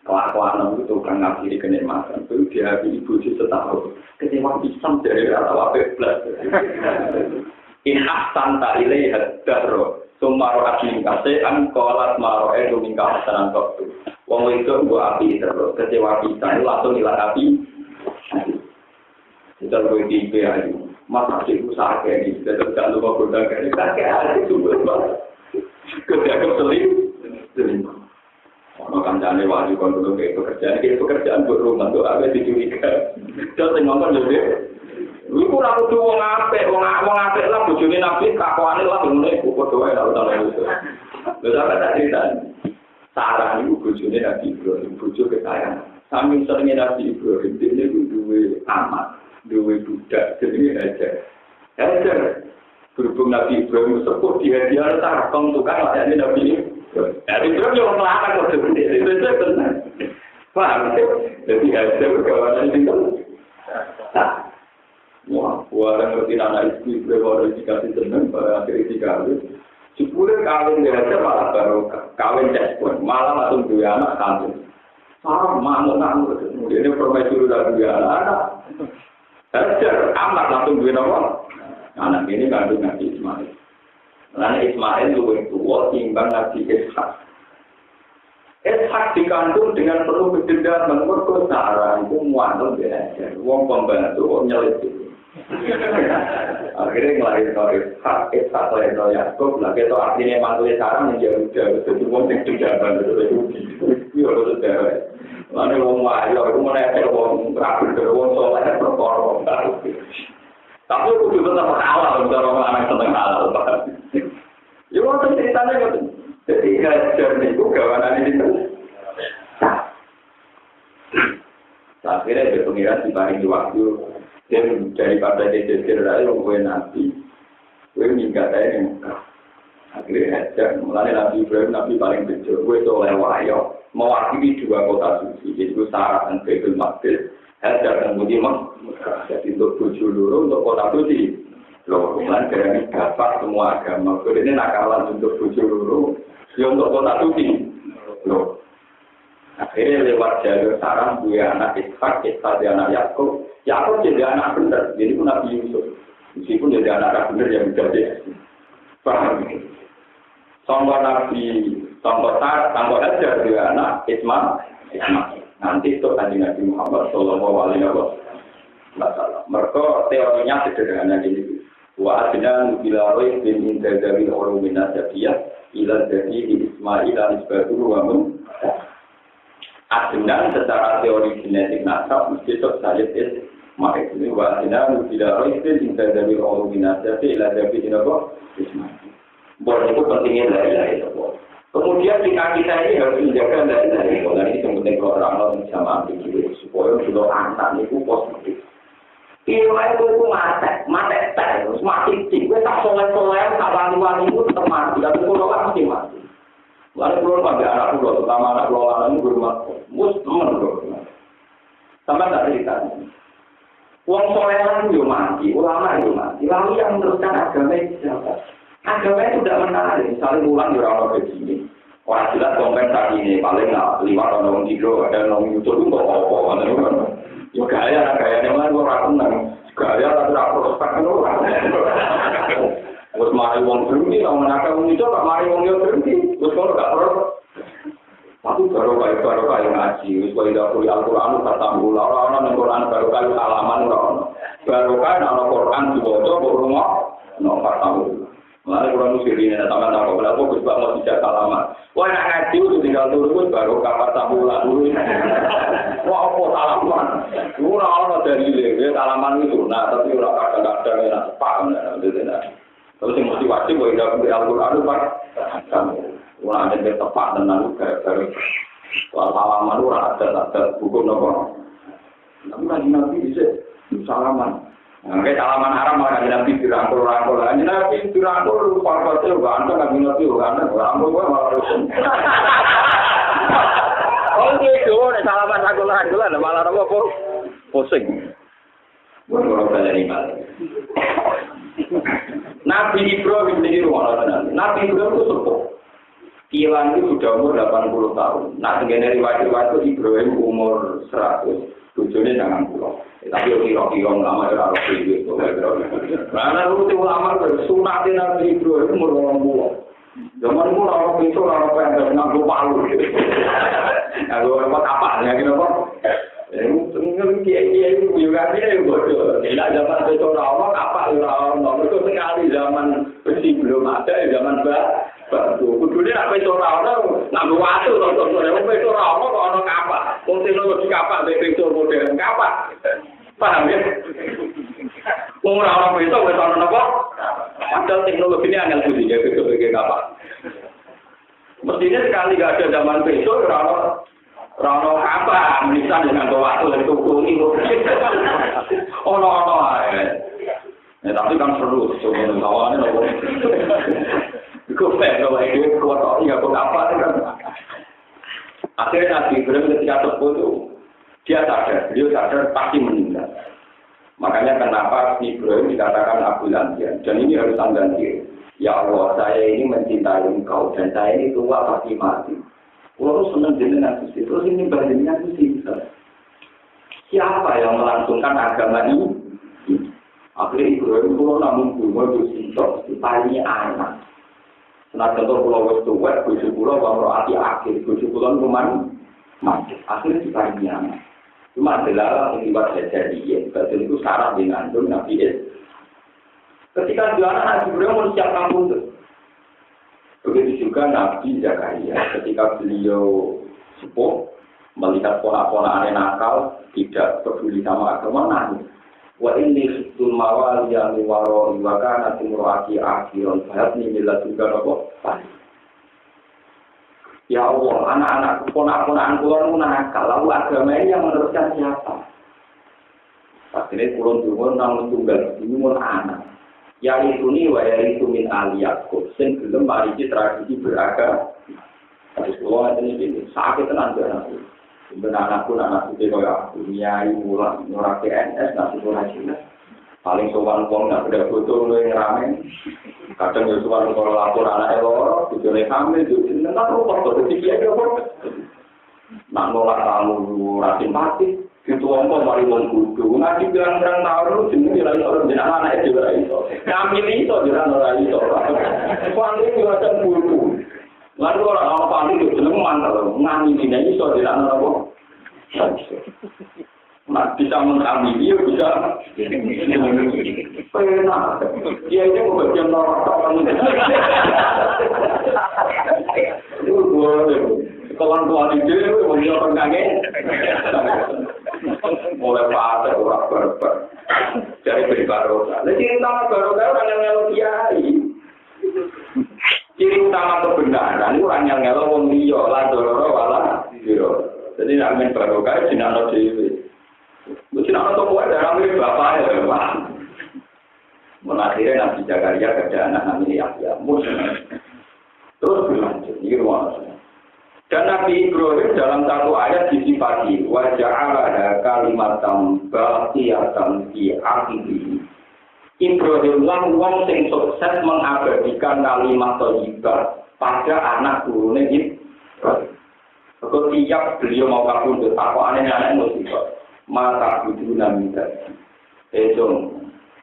Kelakuan itu kan ngakhiri kenikmatan itu di hati ibu setahun kecewa pisang dari rata wabek belas in ahsan ta ilaiha dahro sumaro aking kasean kolat maro edu mingkah hasanan waktu wong itu gua api terus kecewa pisang langsung hilang api kita boleh tipe aja masa ibu sakit ini kita tidak lupa berdagang ini kakek ada sumber banget ketika seling Makan jane wajib kon dulu ke pekerjaan buat rumah tuh ada dicuriga. Terus ngomong jadi Iku ora kudu wong apik lah bojone Nabi kakuane lah ngono iku padha wae lah utawa itu. Lha sampe tak critani. Sarah niku bojone Nabi Ibrahim, bojo kekayaan. Saking seringe Nabi Ibrahim dene iku duwe amat, duwe budak jenenge Hajar. Hajar berhubung Nabi Ibrahim sepuh dihadiah sarkong tukang layani Nabi Ibrahim. Nabi Ibrahim yang ngelakar kode gede, itu benar. Paham? Jadi Hajar kawanan itu. Wah, orang ngerti anak istri berbaru dikasih senang pada akhir dikawin. Sepuluh kawin dia aja malah baru kawin cekpon, malah langsung dua anak kawin. Sarang mangu kemudian permaisuri udah dua anak. Hajar amat langsung dua nama. Anak ini kandung Nabi Ismail. Karena Ismail lebih tua timbang Nabi Ishak. Ishak dikandung dengan penuh kedendam menurut Sarah itu muantung dia Hajar. Wong pembantu nyelip. Akhirnya ngelarin Ishak lahir Yakub, lagi itu artinya mantunya Sarah menjauh jadi wong yang jaban itu iya betul deh. Lalu wong wayo itu menaik wong rapi wong soleh berkorong. Tapi aku juga tetap halal untuk orang anak seneng halal. Ya waktu ceritanya gitu. Jadi Hajar itu kawanan itu. Akhirnya dia pengiran diparingi waktu. Dan daripada dia raya gue Nabi, gue minggat aja yang Mekah. Akhirnya Hajar, mulai Nabi Ibrahim, Nabi paling kecil, gue soleh wayo, mewakili dua kota suci, yaitu Sarah dan Baitul Maqdis. Hajar dan Mekah, jadi untuk tujuh luru, untuk kota suci. Loh, kemudian dari dapat semua agama, ini nakalan untuk tujuh luru, ya untuk kota suci. Loh, akhirnya lewat jalur Sarah, gue anak Ishak, Ishak dia anak Yakub. Yakub jadi anak benar, jadi pun Nabi Yusuf. Meskipun jadi anak benar yang sudah dia. Paham? Sangka Nabi, sangka Hajar dia anak Ismail. Nanti itu tadi Nabi Muhammad Sallallahu Alaihi Wasallam. Mereka teorinya sederhana ini. Wa adna bila roy bin intadari ulumina jabiyah ila jadi Ismail al-Isbatu wa mun. Adna secara teori genetik nasab mesti tersalib Ismail. Ini wa adna bila roy bin intadari ulumina jabiyah ila jadi Ismail. Boleh itu pentingnya dari itu. Kemudian kita ini harus menjaga dari ini kemudian kalau orang bisa ambil juga supaya sudah anak itu positif. Ilmu itu mati terus mati tinggi. Tak soleh tak wali itu tetap mati. Dan kalau orang mesti mati. Lalu kalau pada anak pulau, terutama anak pulau itu berumah, muslim sampai tak cerita. Uang soleh itu mati, ulama itu mati. Lalu yang meneruskan agama itu siapa? Agama itu tidak menarik, misalnya ulang di orang begini. Orang jelas kompensasi ini paling nggak 5 orang tidur, ada orang itu tuh nggak apa-apa. Ya gaya memang orang tenang, gaya ada prospek kan orang. Terus mari uang berhenti, orang nakal uang itu, pak mari uang itu berhenti, terus kalau nggak perlu. Tapi baru kayu ngaji, terus kalau tidak kuliah Al-Quran, kata mula orang Al-Quran baru kayu alaman orang. Baru kayu Al-Quran dibaca berumah, nomor tahu. Lalu kurang musir ini, teman-teman, kalau aku bisa mau tidak salaman. Wah, nak ngaji itu tinggal turun, baru kapan tabulah dulu. Wah, apa salaman? Orang dari dia salaman itu, nah tapi orang kadang-kadang yang sepaham, terus yang mesti wajib, kalau tidak di Al-Quran itu pak, orang ada yang tepat dan lalu baru salaman orang ada hukum apa? Tapi nanti bisa salaman. Oke, salaman haram malah Nabi dirangkul-rangkul. Nabi dirangkul, parpatnya juga anda nggak Nabi juga anda dirangkul, gue malah rusun. Oh gitu, salaman rangkul-rangkulan, malah apa kok pusing. Orang dari mana? Nabi Ibrahim sendiri rumah Nabi Ibrahim itu sepuh. Kilan itu sudah umur 80 tahun. Nah, dengan riwayat-riwayat Ibrahim umur 100. Tujuannya jangan pulau. Tapi kira-kira lama ya harus itu. Karena lu tuh lama bersunatin Nabi Ibrahim umur 20. Zaman itu orang itu orang yang nggak palu. Kalau orang apa? Gitu kok. Kiai juga dia bodoh. Tidak zaman itu orang apa orang itu sekali zaman besi belum ada zaman batu. Kudunya apa itu orang ngambil waktu nonton itu orang kok orang kapal. Teknologi kapal, betul modern kapal. Paham ya? Ora besok wis ana napa? Padahal teknologi ini angel budi ya gitu apa. Mestinya sekali gak ada zaman besok ora apa, bisa dengan waktu itu kuning. Ono ae. Ya tapi kan seru, soalnya lawannya nopo. Iku kalau itu kuat ya kok apa kan. Akhirnya Nabi Ibrahim ketika terputus, beliau sadar pasti meninggal. Makanya kenapa Ibrahim dikatakan Abu Lantian. Dan ini harus anda diri. Ya Allah, saya ini mencintai engkau dan saya ini tua pasti mati. Kalau senang dengan Gusti, terus ini bandingnya Gusti. Siapa yang melangsungkan agama ini? Akhirnya Ibrahim kalau namun bunga Gusti, diparingi anak. Nah contoh pulau West Tuwet, Gusti pulau Bangro Ati Akhir, Gusti pulau Kuman mati. Akhirnya diparingi anak. Cuma adalah akibat jadi betul itu syarat dengan Nabi Is. Ketika jualan Nabi Ibrahim menyiapkan untuk. Begitu juga Nabi Zakaria ketika beliau sepuh melihat pola-pola aneh nakal tidak peduli sama agama nangis. Wa inni khiftul mawaliya min wara'i wa kanat imra'ati akhiran fahabni min ladunka rabban. Ya Allah, anak-anak ponak-ponakan kula nakal, lalu agama ini yang meneruskan siapa? Akhirnya kula dungo nang tunggal ini mun anak. Ya itu ni wa ya itu min aliyakku. Sing gelem mariji tradisi beragama. Terus kula ngene sakit tenan anakku. Sebenarnya anak itu kaya aku, nyai mulai ora PNS nasi ora jelas. Paling sowan wong nak beda foto yang rame. Kadang yo sowan karo lapor anake loro, bojone hamil yo jeneng karo foto dadi kiai yo. Nak nolak tamu ora simpati, itu wong mari wong kudu. Ngaji pirang-pirang taun jenenge ora iso jeneng anake dhewe ora iso. Kami iso jeneng ora iso. Wong iki yo ada kudu. Lalu orang apa itu jeneng mantel, ngani ini iso jeneng apa? Nah, bisa mengambil dia bisa. Pernah, dia itu bagian orang. Itu boleh. Kawan-kawan itu punya pengangen. Mulai pada orang berber. Dari berbaroka. Jadi utama baroka orang yang ngelokiai. Ciri utama kebenaran itu orang yang ngeloh wong liya, la dororo wala diro. Jadi amin baroka jenenge dhewe. Mungkin orang tua ada ramai bapak ya, Pak. Akhirnya Nabi Zakaria ada anak namanya Yahya. Terus berlanjut, ini ruang. Dan Nabi Ibrahim dalam satu ayat disifati waja'ala kalimatan baqiyatan fi akhirih. Ibrahim lan wong sing sukses mengabadikan kalimat thayyibah pada anak turune Ibrahim. Setiap beliau mau kabundut, takokane anak musibah. Mata budu namida. Ejong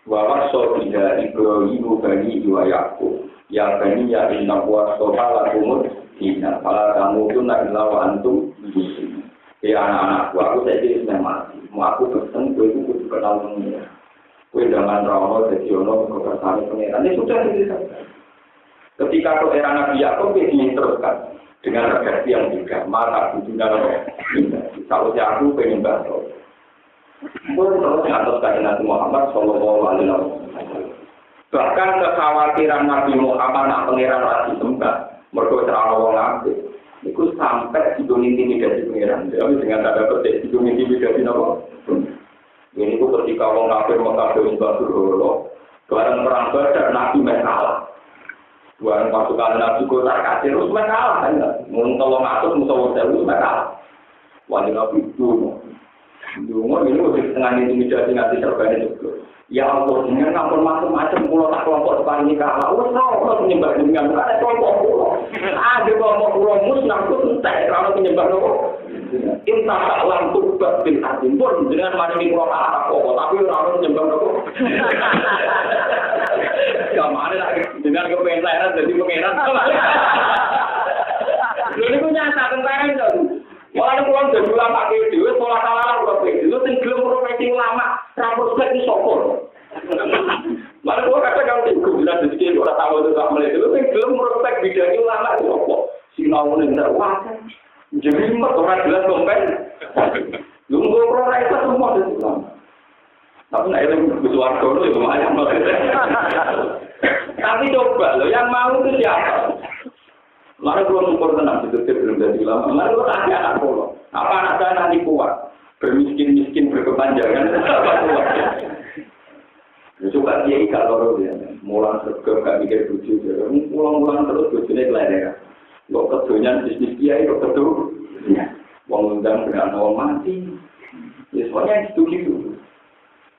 wa sobiha Ibrahim bani wa Yaqub. Ya bani ya inna wa sohala kumut dina. Fala tamutuna illa wa antum muslimun. Ya anak-anakku, aku saiki wis mati. Mau aku pesen kowe iku kudu kenal pengira. Kowe jangan rono dadi ono kebersane pengira. Ini sudah diceritakan. Ketika ke era Nabi Yakub diteruskan dengan redaksi yang juga mata budu namida. Kalau aku pengen bahas pun atas kajian Nabi Muhammad Sallallahu Alaihi Wasallam. Bahkan kekhawatiran Nabi Muhammad nak pengiran rasi sembah, mereka terlalu ngabdi. Itu sampai hidung intimidasi pengiran. Jadi dengan tanda petik hidung intimidasi apa? Ini itu ketika orang kafir mengkafir sembah berholo, barang perang Badar Nabi kalah. Barang pasukan Nabi kota kasir terus kalah kan? Muntah ngatur musuh terus kalah. Wali Nabi itu. Dungo ini udah setengah intimidasi nanti serba itu. Ya Allah, dengan ngampun macam-macam pulau tak kelompok depan ini kalah. Udah penyembah dengan ada kelompok pulau. Ada kelompok pulau musnah itu entek kalau penyembah itu. Inta tak lantuk batin adim pun dengan mari pulau kalah kok. Tapi orang penyembah itu. Kamane lagi dengan kepengenan jadi pengenan. Ini punya satu tentara itu. Malah pulang dari ulama itu, sekolah kalah ulama itu, sing gelem profesi ulama, prospek itu sokor. Malah gua kadang bilang sedikit orang tahu itu tak melihat itu, sing gelem prospek bidang ulama itu sokor. Sinau ini tidak wajar. Jadi orang jelas dompet. Lunggu pro itu semua di ulama. Tapi nek eleng mlebu swarga lho ya lumayan. Tapi coba loh, yang mau itu siapa? Lalu kalau syukur tenang, itu belum jadi ulama. Lalu kalau ada anak pulau, apa anak saya nanti kuat? Bermiskin-miskin, berkepanjangan. Coba dia ikat loro ya. Mulang serga, gak mikir buju. Mulang-mulang terus bujunya kelihatan. Kok kedunya bisnis dia itu kedua. Wong undang dengan orang mati. Ya soalnya itu gitu.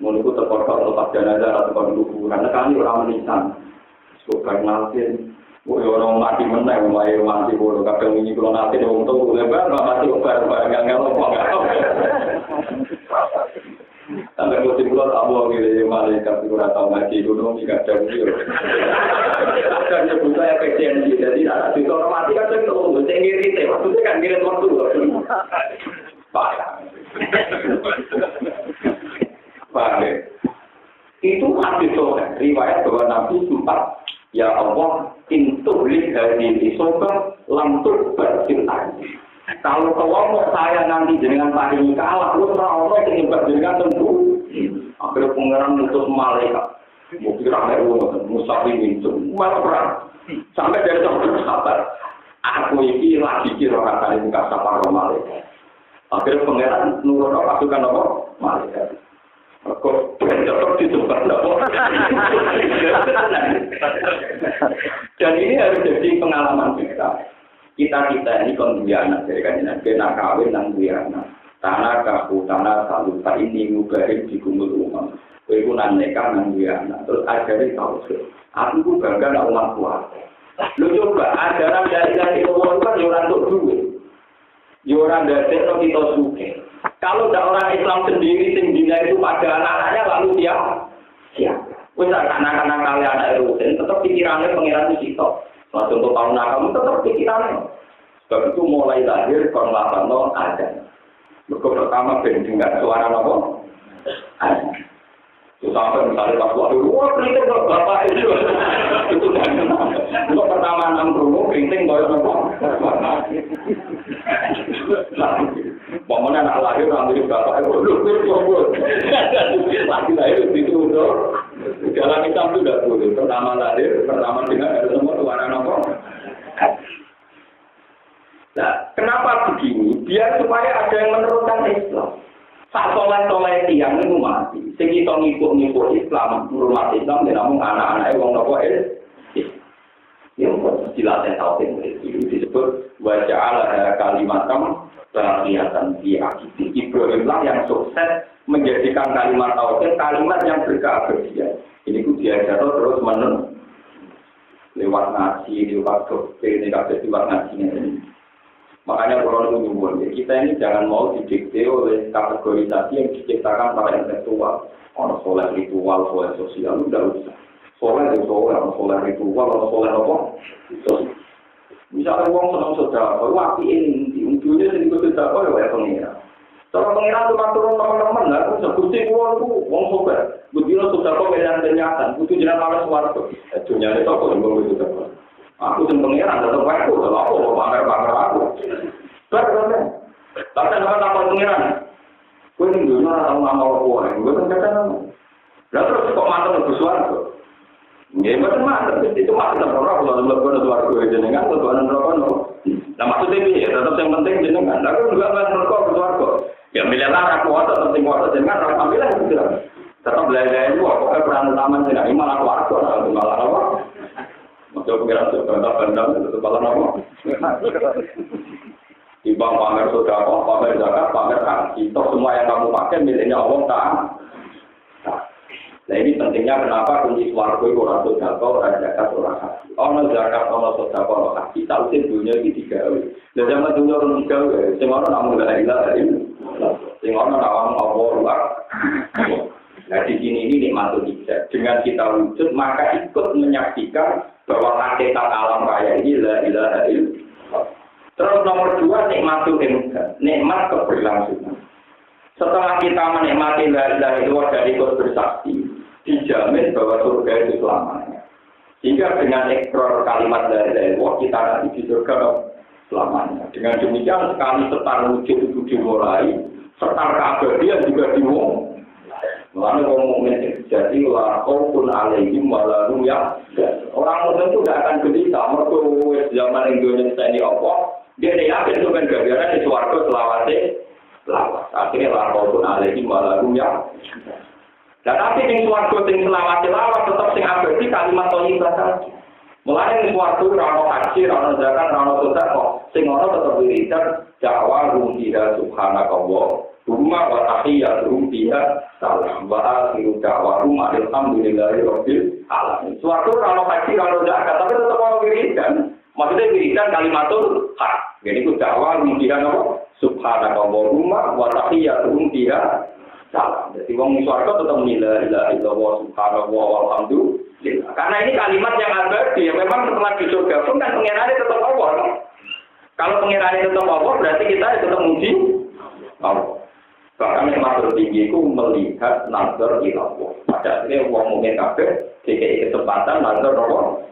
Menurutku terkorkor lepas jenazah atau kuburan. Kami orang menisan. Suka nalkin. Orang mati menang, mulai mati bodoh. Kadang ini kalau nalkin, orang tahu lebar, mati lebar. Nggak lupa, nggak tahu. Sampai musim pulau tak mau gitu, malaikat itu tahu ngaji gunung, nggak ada video. Ada nyebut saya efisiensi, jadi anak itu orang mati kan saya tahu, saya ngirit, maksudnya kan ngirit waktu. Paham. Itu hadis soheh, riwayat bahwa Nabi sempat, ya Allah, intuh lihat di soheh, lamtur bercinta. Kalau kelompok saya nanti dengan paling kalah, terus Allah yang berjenengan tentu. Akhirnya pengeran mutus malaikat. Mungkin ramai uang, musafir itu, malah perang. Sampai dari tahun sabar, aku ini lagi kira kali buka sapar malaikat. Akhirnya pengeran nurun pasukan apa? Malaikat. Kok tetap disebut apa? Dan ini harus jadi pengalaman kita. Kita ini kon duwe anak dari kanjeng Nabi kawin nang duwe anak. Tanah kaku tanah saluta ini mubarik di kumul umam. Kowe ku nang nikah nang duwe anak. Terus ajare tauhid. Aku ku bangga nang umat kuat. Lu coba ajaran dari Allah kan yo ora untuk duit. Yo ora ndadekno kita sugih. Kalau ada orang Islam sendiri sing dina itu pada anak-anaknya lalu siap. Wis anak-anak kalian anak rutin tetap pikirannya pangeran di situ. Lalu untuk tahun kamu tetap pikirannya. Sebab itu mulai lahir konlapan ada. Mereka pertama dengar suara nopo ada. Itu sampai misalnya pas waktu wah keriting kok bapak itu. Itu jangan. Untuk pertama 6 rungu keriting kok nopo. Pokoknya anak lahir nanti bapak itu lagi lahir itu udah. Jalan hitam itu tidak boleh. Pertama lahir, pertama dengar ada semua suara nopo. Nah, kenapa begini? Biar supaya ada yang meneruskan Islam. Sak soleh-soleh tiang itu mati. Sing iso ngikut Islam, hormat Islam, dan namun anak-anaknya wong nopo yang dilatih tauhid itu disebut wajah Allah kalimatam kelihatan di akibat Ibrahim lah yang sukses menjadikan kalimat tauhid kalimat yang berkeabadian. Ini ku diajar terus menerus lewat ngaji, lewat doktrin, lewat ngajinya ini. Makanya kalau nyuwun kita ini jangan mau didikte oleh kategorisasi yang diciptakan para intelektual. Orang soleh ritual, soleh sosial, udah usah. Soleh ritual, soleh apa? Misalnya uang senang saudara, waktu ini ujungnya sedikit saudara, ya pengira. Cara pengira itu turun teman-teman, lah, sebuti uang itu uang sobat. Begini saudara pilihan kenyataan, butuh jalan malas warga. Dunia itu aku yang itu saudara. Aku yang pengira, tetap aku, tetap aku, pamer aku. Betul. Tapi apa pengira? Kau ini dunia tahu nama aku, gue kan kata nama. Lalu terus kok mantan lebih suara? Ya, macam-macam. Itu maksudnya orang kalau melakukan suara jenengan, melakukan rokok, no. Nah, maksudnya ini ya, tetap yang penting jenengan. Aku juga melakukan rokok, suara. Ya, milihlah aku atau penting kuasa jenengan, orang ambillah itu. Tetap belajar itu, pokoknya peran utama jenengan. Ini malah keluarga, atau malah apa? Maksudnya pengiran sebentar-bentar, itu malah apa? Ibang pamer sodako, pamer zakat, pamer haji. Itu semua yang kamu pakai miliknya Allah Ta'ala. Nah ini pentingnya kenapa kunci suarga itu orang sodako, orang zakat, orang haji. Orang zakat, orang sodako, orang haji. Tahu sih dunia ini digawe. Dan zaman dunia orang digawe. Semua orang namun gak hilang dari ini. Semua orang nawang Allah luar. Nah di sini ini nikmatul hijab. Dengan kita wujud maka ikut menyaksikan bahwa hakikat alam raya ini la ilaha illallah. Terus nomor 2 nikmatul hijab. Nikmat keberlangsungan. Setelah kita menikmati la ilaha illallah dari ikut bersaksi, dijamin bahwa surga itu selamanya. Sehingga dengan ekor kalimat la ilaha illallah kita nanti di surga selamanya. Dengan demikian sekali setar wujud itu dimulai, setar keabadian juga dimulai. Mulane wong mukmin sing sejati la qaulun alaihim wa la hum orang mukmin itu tidak akan gelisah mergo wis zaman Indonesia ini apa dia yakin itu kan gara-gara di swarga selawase lawas. Akhirnya la qaulun alaihim wa la hum dan tapi sing swarga sing selawase lawas tetap sing abadi kalimat thayyibah saja. Mulane ning swarga ora ono haji, ora ono zakat, ora ono sedekah, sing ono tetep wiridan dakwa ruhiya subhanallah. Rumah wa tahiyyatuhum fiha salam wa akhiru da'wahum alhamdulillahi rabbil alamin. Suatu kalau haji kalau zakat tapi tetap mau wiridan. Maksudnya wiridan kalimatul haq. Jadi itu dakwah fiha apa? Subhanallahumma wa tahiyyatuhum fiha salam. Jadi wong swarga tetap la ilaha illallah subhanallah walhamdulillah. Karena ini kalimat yang abadi. Memang setelah di surga pun kan pengirannya tetap Allah. Kan? Kalau pengirannya tetap Allah berarti kita tetap muji Allah. Bahkan yang maksud tinggi itu melihat nazar ilallah. Pada akhirnya uang mungkin kabeh dikei kesempatan nazar Allah.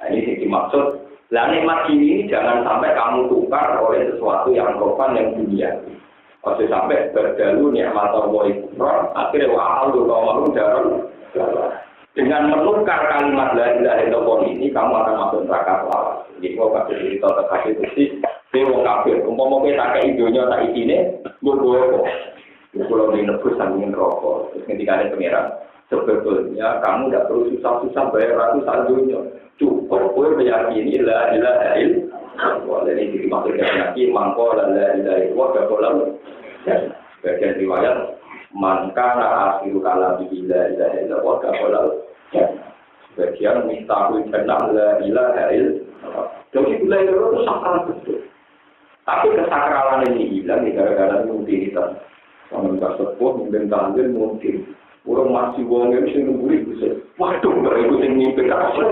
Nah ini sih dimaksud. Lah nikmat ini jangan sampai kamu tukar oleh sesuatu yang profan yang dunia. Kalau sampai berdalu nikmat Allah itu akhirnya wa'alu kawalun darul. Dengan menukar kalimat la ilaha illallah ini kamu akan masuk neraka lawas. Jadi kalau kabeh cerita terkait itu sih wong kafir, umpama kowe tak kei donya tak isine, mbok apa? Kalau di nebus sambungin rokok, terus ketika ada pangeran, sebetulnya kamu tidak perlu susah-susah bayar ratusan dunia. Cukup kowe meyakini la ilaha illallah. Jadi dimaksudkan lagi mangko la ilaha illallah kalam. Bagian riwayat man kana akhiru kalam la ilaha illallah kalam. Bagian mistahul jannah la ilaha illallah. Jadi la ilaha itu sakral betul. Tapi kesakralan ini hilang gara-gara rutinitas. Sama kita sepuh, mungkin tahlil, mungkin. Orang masih wong yang bisa nungguin bisa. Waduh, gak ikut yang mimpi kasar.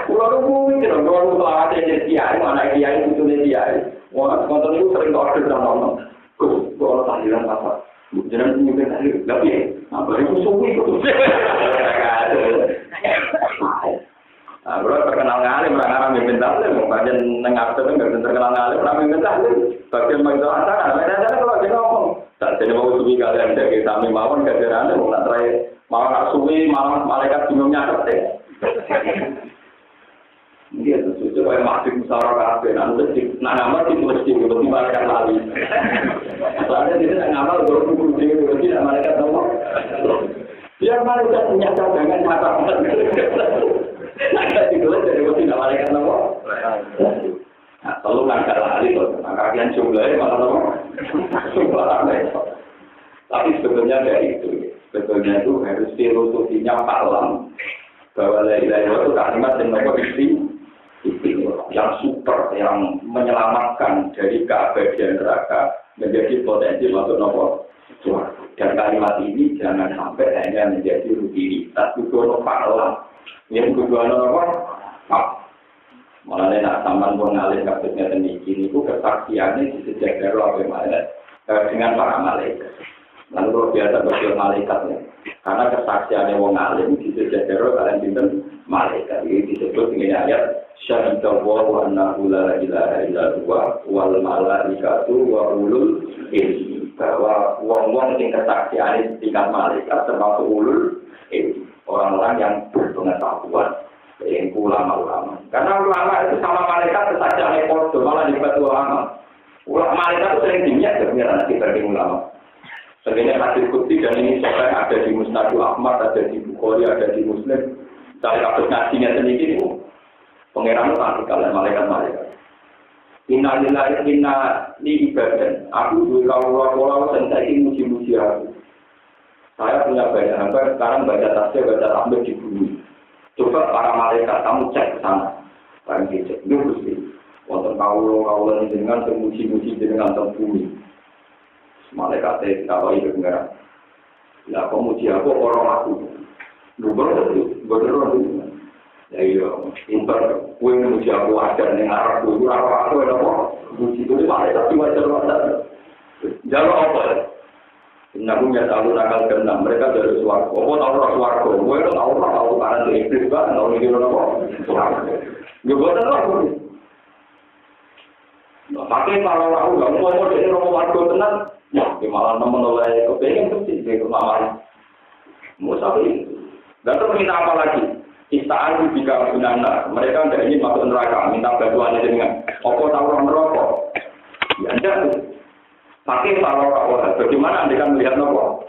Orang mungkin, orang lupa ada yang diari, mana diari, itu diari. Wah, konten itu sering order sama orang. Kalau tahlilan apa? Jangan mimpi tahlil. Tapi ya, apa itu suwi itu? Nah, bro terkenal ngalim, orang mimpin tahlil, bagian nengah itu nggak terkenal ngalim, orang mimpin tahlil, bagian begitu antara, mereka kalau dia ngomong, tak jadi mau suwi kalian jadi kami mawon gajaran, mau nak terakhir, mau nak suwi, malah malaikat bingungnya ada deh. Dia tuh sudah kayak masih musyawarah kafe, nanti nama itu mesti berarti malaikat lali. Soalnya dia tidak ngamal, berarti tidak malaikat nomor. Biar malaikat punya cadangan mata. Nah, dikeluar dari waktu tidak malaikat nomor. Nah, kalau langkah lari tuh, kakian jumlahnya malah nomor. Tapi sebetulnya dari itu, sebetulnya itu harus filosofinya paham bahwa la ilaha illallah itu kalimat yang nomor yang super, yang menyelamatkan dari keabadian neraka menjadi potensi masuk nomor. Dan kalimat ini jangan sampai hanya menjadi rutinitas, kudu paham. Yang kedua apa? Malah nak sampan pun ngalih kasusnya demikian itu kesaksiannya disejajar oleh malaikat dengan para malaikat. Lalu kalau biasa bagi malaikatnya, karena kesaksiannya wong alim disejajar oleh kalian malaikat. Ini disebut dengan ayat syahidallahu annahu la ilaha illallah wal malaikatu wa ulul ilmi, bahwa wong-wong yang kesaksiannya tingkat malaikat termasuk ulul ilmi. Orang-orang yang berpengetahuan, yang ulama-ulama. Karena ulama itu sama malaikat kesaksian ekor, malah dibuat ulama. Ulama malaikat itu sering dimiak kebenaran dibanding ulama. Sebenarnya hadis qudsi dan ini sampai ada di Musnad Ahmad, ada di Bukhari, ada di Muslim. Dari kasus ngajinya sendiri itu, pengeran itu nanti kalian malaikat-malaikat. Inna lillahi inna li ibadah. Aku dulu kalau saya ingin muji-muji aku. Saya punya banyak hamba, sekarang baca tasbih, baca tahmid di bumi. Coba para malaikat, kamu cek ke sana. Kalian dicek, itu mesti. Wonten kaulo dengan termuji-muji dengan bumi. Malaikat saya dikawai ke pengeran. Ya, kau muji aku, orang aku. Betul. Ya iya, pintar. Kue muji aku ajar ning arep kuwi ora aku apa. Muji kuwi malaikat wajar. Jalur apa? Namun ya tahu nakal kena mereka dari suarga. Kau tahu orang suarga, kau tahu karena itu iblis kan, tahu ini orang apa? Gak boleh tahu. Pakai kalau aku nggak mau jadi orang suarga tenang, Ya, malah nemen oleh kepengen mesti di rumah malam. Musafir. Dan terus minta apa lagi? Istaan jika benar mereka tidak ingin masuk neraka, minta bantuan dengan apa tahu orang merokok. Ya enggak. Pakai kalau orang. Bagaimana Anda kan melihat nopo?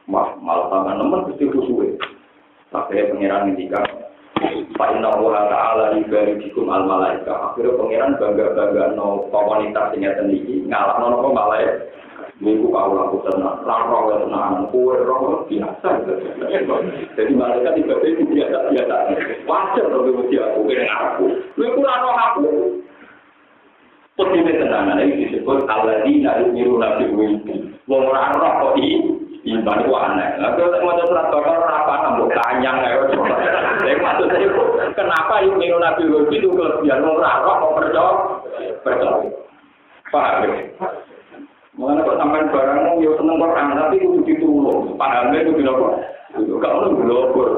Malah tangan nemen mesti khusyuk. Pakai pangeran ketika Pak Inna Ta'ala ibarikum al-malaika. Akhirnya pangeran bangga-bangga no komunitas yang tertinggi ngalah no malaika. Minggu aku tenang, raro tenang, kue raro biasa. Jadi mereka tiba-tiba itu biasa. Wajar kalau dia aku kena aku. Minggu raro aku. Seperti tenangan ini disebut alladzina yu'minuna bil ghaibi. Wong raro kok iman ku aneh. Lah kalau mau surat Baqarah apa nambah tanyang ayo. Maksud saya kenapa yu'minuna bil ghaibi itu kelebihan wong raro kok percaya. Paham ya? Mengenai kok sampai barangmu ya seneng Quran tapi itu ditulung. Pahamnya itu bila itu kalau global.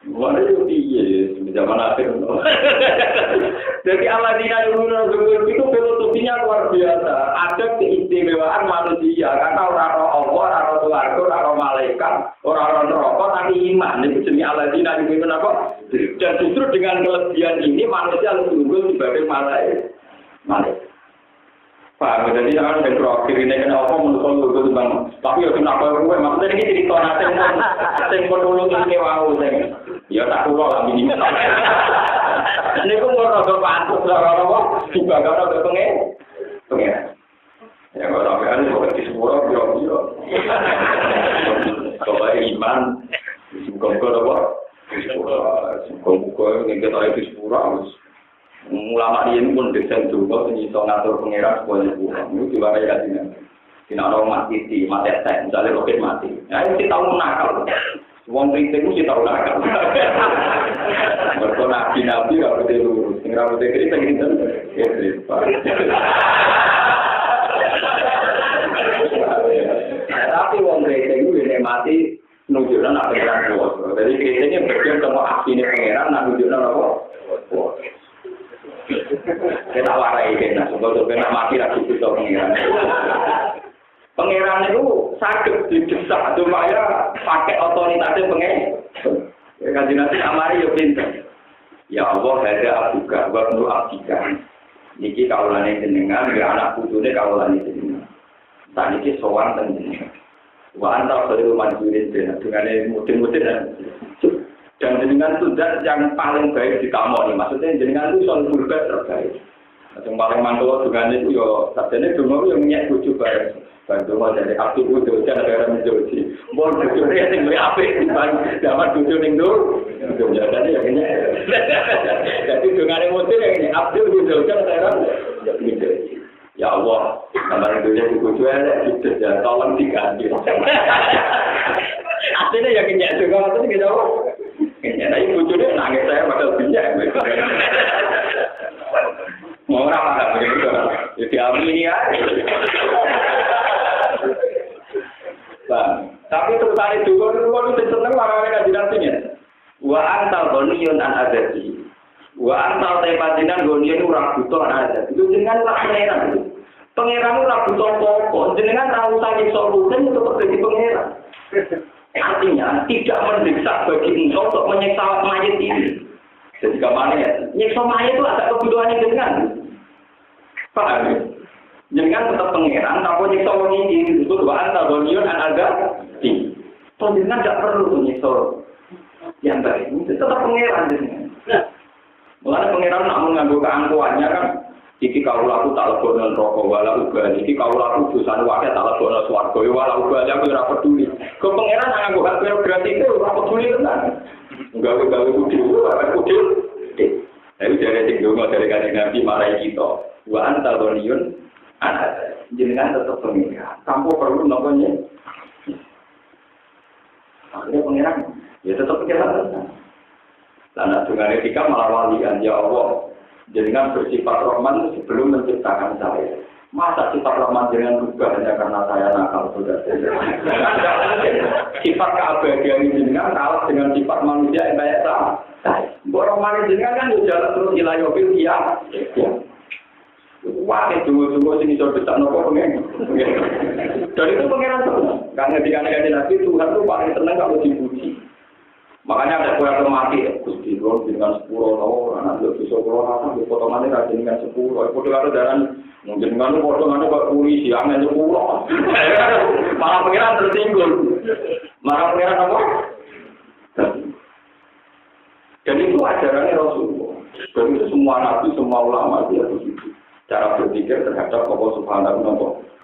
Mana itu dia zaman akhir. Jadi Allah tidak itu filosofinya luar biasa. Ada keistimewaan manusia karena orang Allah, orang Tuhan, orang malaikat, orang neraka tapi iman itu jenis Allah tidak itu apa? Dan justru dengan kelebihan ini manusia lebih unggul sebagai malaikat. Pak, jadi jangan berpikir ini kena apa menurut lu bang. Tapi ya kenapa gue maksudnya ini cerita nanti tempon dulu ini wow sing. Ya tak kulo lah ini. Ini pun mau rasa pantas lah apa juga kalau pengen. Ya kalau sampai ada seperti sepuluh biro. Coba iman, singkong apa? Singkong yang kita itu sepuluh. Ulama ini pun desain juga penyisong ngatur pengeras semuanya kurang. Itu juga kayak gini. Tidak ada mati di mati tes, misalnya roket mati. Nah itu kita tahu nakal. Wong kritik itu kita tahu nakal. Berkona nabi rambutnya lurus, rambutnya kritik gitu. Tapi wong kritik itu ini mati nunjukkan apa yang kuat. Jadi kritiknya bagian semua aksinya pengeras, nunjukkan apa? Kita warai kita, sebetulnya mati lagi kita pengiran. Pengiran itu sakit didesak, cuma ya pakai otoritasnya pengiran. Kaji nanti amari ya pinter. Ya Allah ada abuka, waktu abika. Niki kaulan jenengan, ya anak putune kaulan jenengan. Tadi ki sowan ten jenengan. Wa anta khairu manjurin dengan mutin-mutin dan jenengan itu zat yang paling baik di kamu nih, maksudnya jenengan itu soal berbuat terbaik. Yang paling mantul dengan itu yo, sabdanya dulu yang minyak bujuk bareng. Bantu mau dari aktif bujuk, jangan ada orang menjoji. Mau bujuknya yang lebih apik, zaman bujuk yang dulu. Jadi yang ini, jadi dengan emosi yang ini aktif bujuk, jangan ada orang menjoji. Ya Allah, gambar dunia bujuk ada, itu ya tolong diganti. Artinya yang minyak juga, maksudnya kita nah ibu jodoh nangis saya bakal binjak. Mau apa begitu? Jadi amini ya. Tapi tertarik juga itu seneng orang-orang kajian sini. Wa antal ghaniyun an adati. Wa antal tepatinan ghaniyun ora butuh ada. Itu dengan tak pangeran. Pangeran ora butuh apa-apa. Jenengan ra usah solusi untuk jadi pangeran. Artinya tidak mendesak bagi engkau untuk menyiksa mayat ini. Jadi kemana ya? Nyiksa mayat itu ada kebutuhannya dengan. Paham ya? Jangan tetap pengeran, tapi nyiksa orang ini itu bahan tabonion ada di. Pengeran tidak perlu nyiksa yang baik. Itu tetap pengeran dengan. Mulai pengeran nak mengambil keangkuhannya kan. Iki kau laku tak lebono rokok wala uga. Iki kau laku dosan wae tak lebono swarga wala uga. Aku ora peduli. Ke pangeran nganggo hak prerogatif ora peduli tenan. Gawe-gawe kudu. Tapi dari sing donga dari kanjeng Nabi marai kita. Wa anta ghaniyun ana jenengan tetep pengeran. Tanpa perlu namanya. Akhirnya pangeran ya tetep pengeran. Karena dengan etika malah walian ya Allah. Jenengan bersifat Rahman sebelum menciptakan saya. Masa sifat Rahman dengan berubah hanya karena saya nakal sudah. Sifat keabadian jenengan kalah dengan sifat manusia yang kayak saya. Rahman jenengan kan jalan terus ilayobil ya. Wah, dulu sini sudah besar nopo pengen. Dan itu pengenan tuh. Karena ketika Nabi Tuhan tuh paling senang kalau dipuji. Makanya ada yang mati, Gusti Ron dengan 10 tahun, anak lu bisa keluar, di potongannya rajin dengan 10. Foto kalau jalan, mungkin dengan potongannya buat polisi, amen 10. Malah pengiran tertinggal. Malah pengiran apa? Dan itu ajarannya Rasulullah. Dan itu semua nabi, semua ulama dia begitu. Cara berpikir terhadap Allah Subhanahu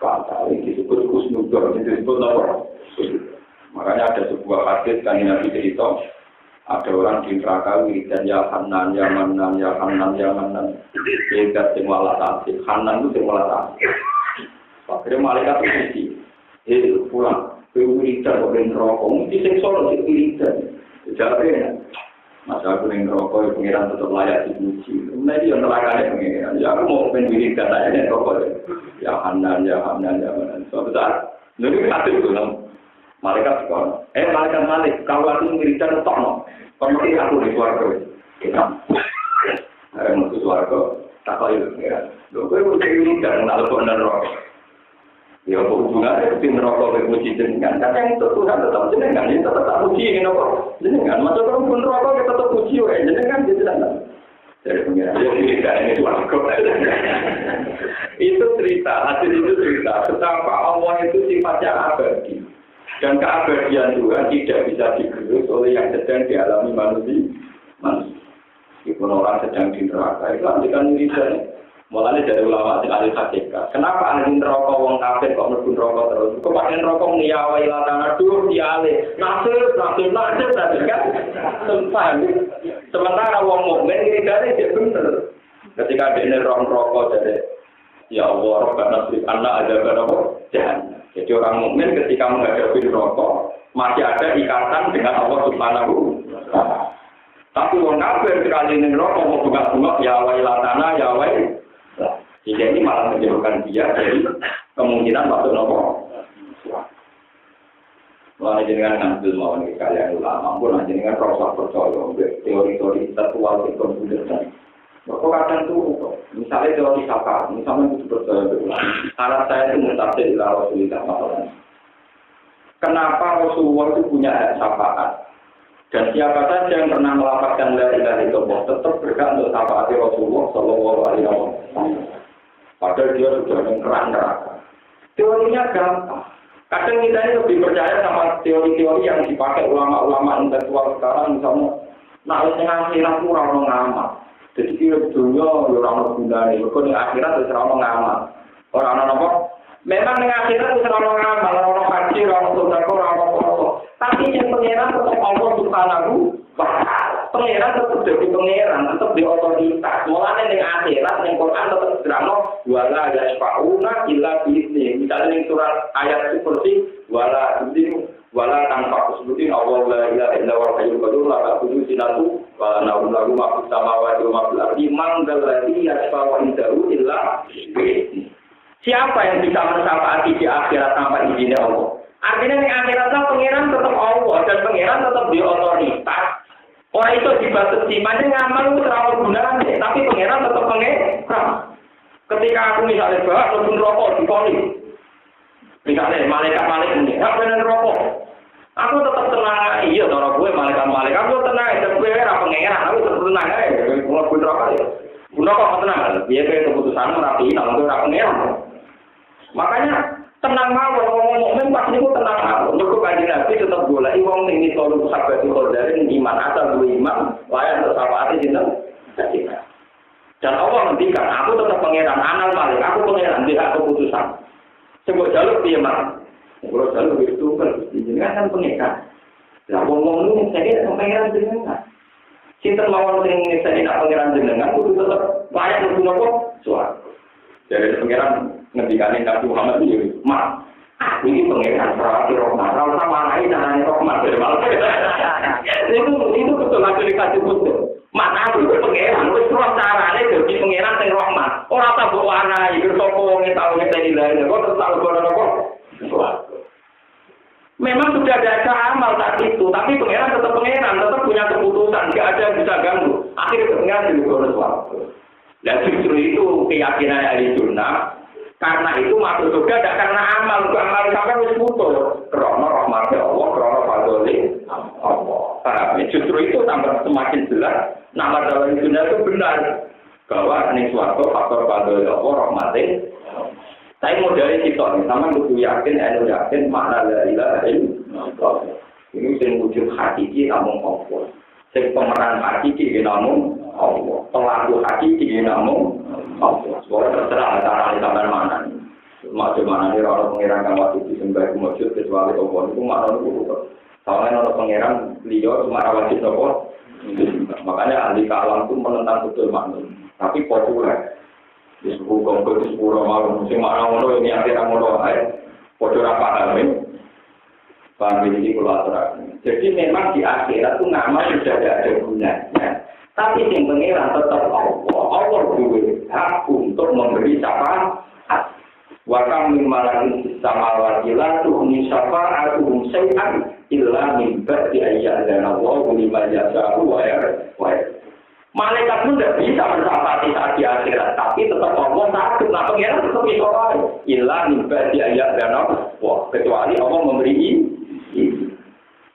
wa Ta'ala disebut husnudzon, disebut apa? Makanya ada sebuah hadis kan Nabi cerita, ada orang di neraka wiridan ya Hanan, ya Manan, ya Hanan, ya Manan. Hebat sing wala tasik, Hanan itu sing wala tasik. Akhirnya malaikat itu pulang, wiridan kok ben rokok, mesti sing solo sing wiridan. Jawabnya, masa aku ning rokok pengiran tetap layak dipuji. Nah dia nerakane pengiran. Ya aku mau ben wiridan aja ning rokok. Ya Hanan, ya Hanan, ya Manan. Sebab itu hadis itu malaikat sekolah. Malaikat Malik, kalau aku ngirikan tokno, kalau aku di suarga, kita, ada musuh suarga, tak kau itu pengiran. Lo gue mau ngirikan, nak lepas neraka. Ya hubungannya di neraka berpuji jenengan. Tapi yang itu Tuhan tetap jenengan, ini tetap puji ini apa? Jenengan. Masa kalau pun neraka kita tetap puji, jenengan di sana. Dari pengiran, ya ngirikan ini suarga. Itu cerita, hasil itu cerita. Betapa Allah itu sifatnya abadi. Dan keabadian Tuhan tidak bisa digerus oleh yang sedang dialami manusia. Meskipun orang sedang di neraka, itu nanti kan wiridan. Mulanya dari ulama yang ahli hakikat. Kenapa ahli neraka wong kafir kok mlebu neraka terus? Kepaten neraka ngiyawa ilatan aduh dialih. Nasir kan. Sementara wong mukmin wiridane dia bener. Ketika dia neraka jadi ya Allah, Rabbana srif anna adzabannar jahannam. Jadi orang mukmin ketika menghadapi neraka masih ada ikatan dengan Allah Subhanahu wa Ta'ala. Tapi orang kafir sekali neraka mau bunga-bunga ya wailatana ya wail. Jadi ini malah menjauhkan dia dari kemungkinan masuk neraka. Mulai dengan ngambil mawon kalian ulama pun dengan proses percaya teori-teori tertual di komputer. Kok kadang tuh, misalnya teori syafaat, misalnya itu percaya berulang. Anak saya itu mutafsir ila Rasulullah masalahnya. Kenapa Rasulullah itu punya hak syafaat? Dan siapa saja yang pernah melafazkan la ilaha illallah tetap berhak untuk syafaat Rasulullah sallallahu alaihi wasallam. Padahal dia sudah mengkerang neraka. Teorinya gampang. Kadang kita ini lebih percaya sama teori-teori yang dipakai ulama-ulama intelektual sekarang, misalnya, nah yang akhirat itu orang ngamal. Jadi kira dunia orang gunanya, bukan di akhirat itu orang ngamal. Orang apa? Memang di akhirat itu orang ngamal, orang haji, orang sodako, orang apa. Tapi yang pengeran tetap Allah Subhanahu wa Ta'ala. Pengeran tetap jadi pengeran, tetap di otoritas. Mulanya di akhirat, di Quran tetap dirangno wala yashfa'una illa bi'idznih. Misalnya di surat ayat seperti wala tanpa sebutin Allah la ilaha illa huwal hayyul qayyum la ta'khudhuhu sinatun wa la nawm lahu ma fis samawati wa ma fil ardi man dzal ladzi yashfa'u indahu illa bi'idznih. Siapa yang bisa mensyafaati di akhirat tanpa izinnya Allah? Artinya di akhiratnya pengiran tetap Allah dan pengiran tetap di otoritas. Orang itu dibatasi, makanya ngamal itu terlalu gunanya, tapi pengiran tetap pengiran. Ketika aku misalnya bahas lebih rokok di poli, misalnya malaikat ini, hak benar rokok. Aku tetap tenang, iya cara gue malaikat, aku tenang, dan gue era pengiran, aku tetap tenang aja, gue bener rokok ya. Bener kok tenang, dia kayak keputusan rapi, kalau gue era pengiran. Makanya tenang mawon wong mukmin pas niku tenang mawon. Mergo kanjeng Nabi tetep goleki wong sing iso sahabat dari iman asal duwe iman, layan tersapaati dinten. Dan Allah ngendikan, aku tetap pangeran anal malik, aku pangeran dia keputusan. Sebut jaluk piye mak? Kalau jaluk itu kan jenengan kan pangeran. Lah wong-wong niku saya pangeran jenengan. Sinten mawon sing ngeseni nak pangeran jenengan kudu tetep layak mlebu napa? Suwarga. Jadi pangeran ngendikane Nabi Muhammad itu, "Mak, aku ini pangeran Rabi Rahman, kalau sama lain caranya Rahman dari malam." Itu betul aku dikasih betul. Mak aku itu pangeran, wis terus carane dadi pangeran sing Rahman. Ora tak mbok warai, sapa wong tau ngenteni lha, kok tetep ora apa. Memang sudah ada amal saat itu, tapi pangeran tetap pangeran, tetap punya keputusan, nggak ada yang bisa ganggu. Akhirnya pangeran jadi suatu. Dan justru itu keyakinan ahli sunnah, karena itu masuk surga tidak karena amal, amal sampai harus putus. Karena rahmatnya Allah, karena fadli Allah. Paham? Justru itu tambah semakin jelas nama ahli sunnah itu benar bahwa ini suatu faktor fadli Allah, rahmatnya. Saya mau dari situ, sama kudu yakin, yakin makna la ilaha illallah. Ini yang wujud hakiki namun Allah. Yang pemeran hakiki namun Allah. Pelaku hakiki namun Allah. Semoga terserah cara sampai mana. Macam-mana ini orang pengirang waktu di sembah wujud kecuali Allah itu makna itu. Soalnya orang pengirang beliau cuma wajib Allah. Makanya ahli kalam itu menentang betul makna. Tapi populer. Disebut kongkol di sepuluh malam, mesti makna ngono ini akhirnya ngono aja. Bodoh apa kami? Paham ini kolaborasi. Jadi memang di akhirat itu ngamal sudah ada gunanya. Tapi yang pengiran tetap Allah. Allah dulu hak untuk memberi syafaat. Wakam min malakin samawati la tuhni syafa'atuhum syai'an illa min ba'di ayyadana Allah liman yasha'u wa yarda. Malaikat pun tidak bisa bersafati saat di akhirat, tapi tetap Allah takut. Nah, pengiran tetap bisa lain. Ilah nimba di ayat dan Allah. Kecuali Allah memberi ini.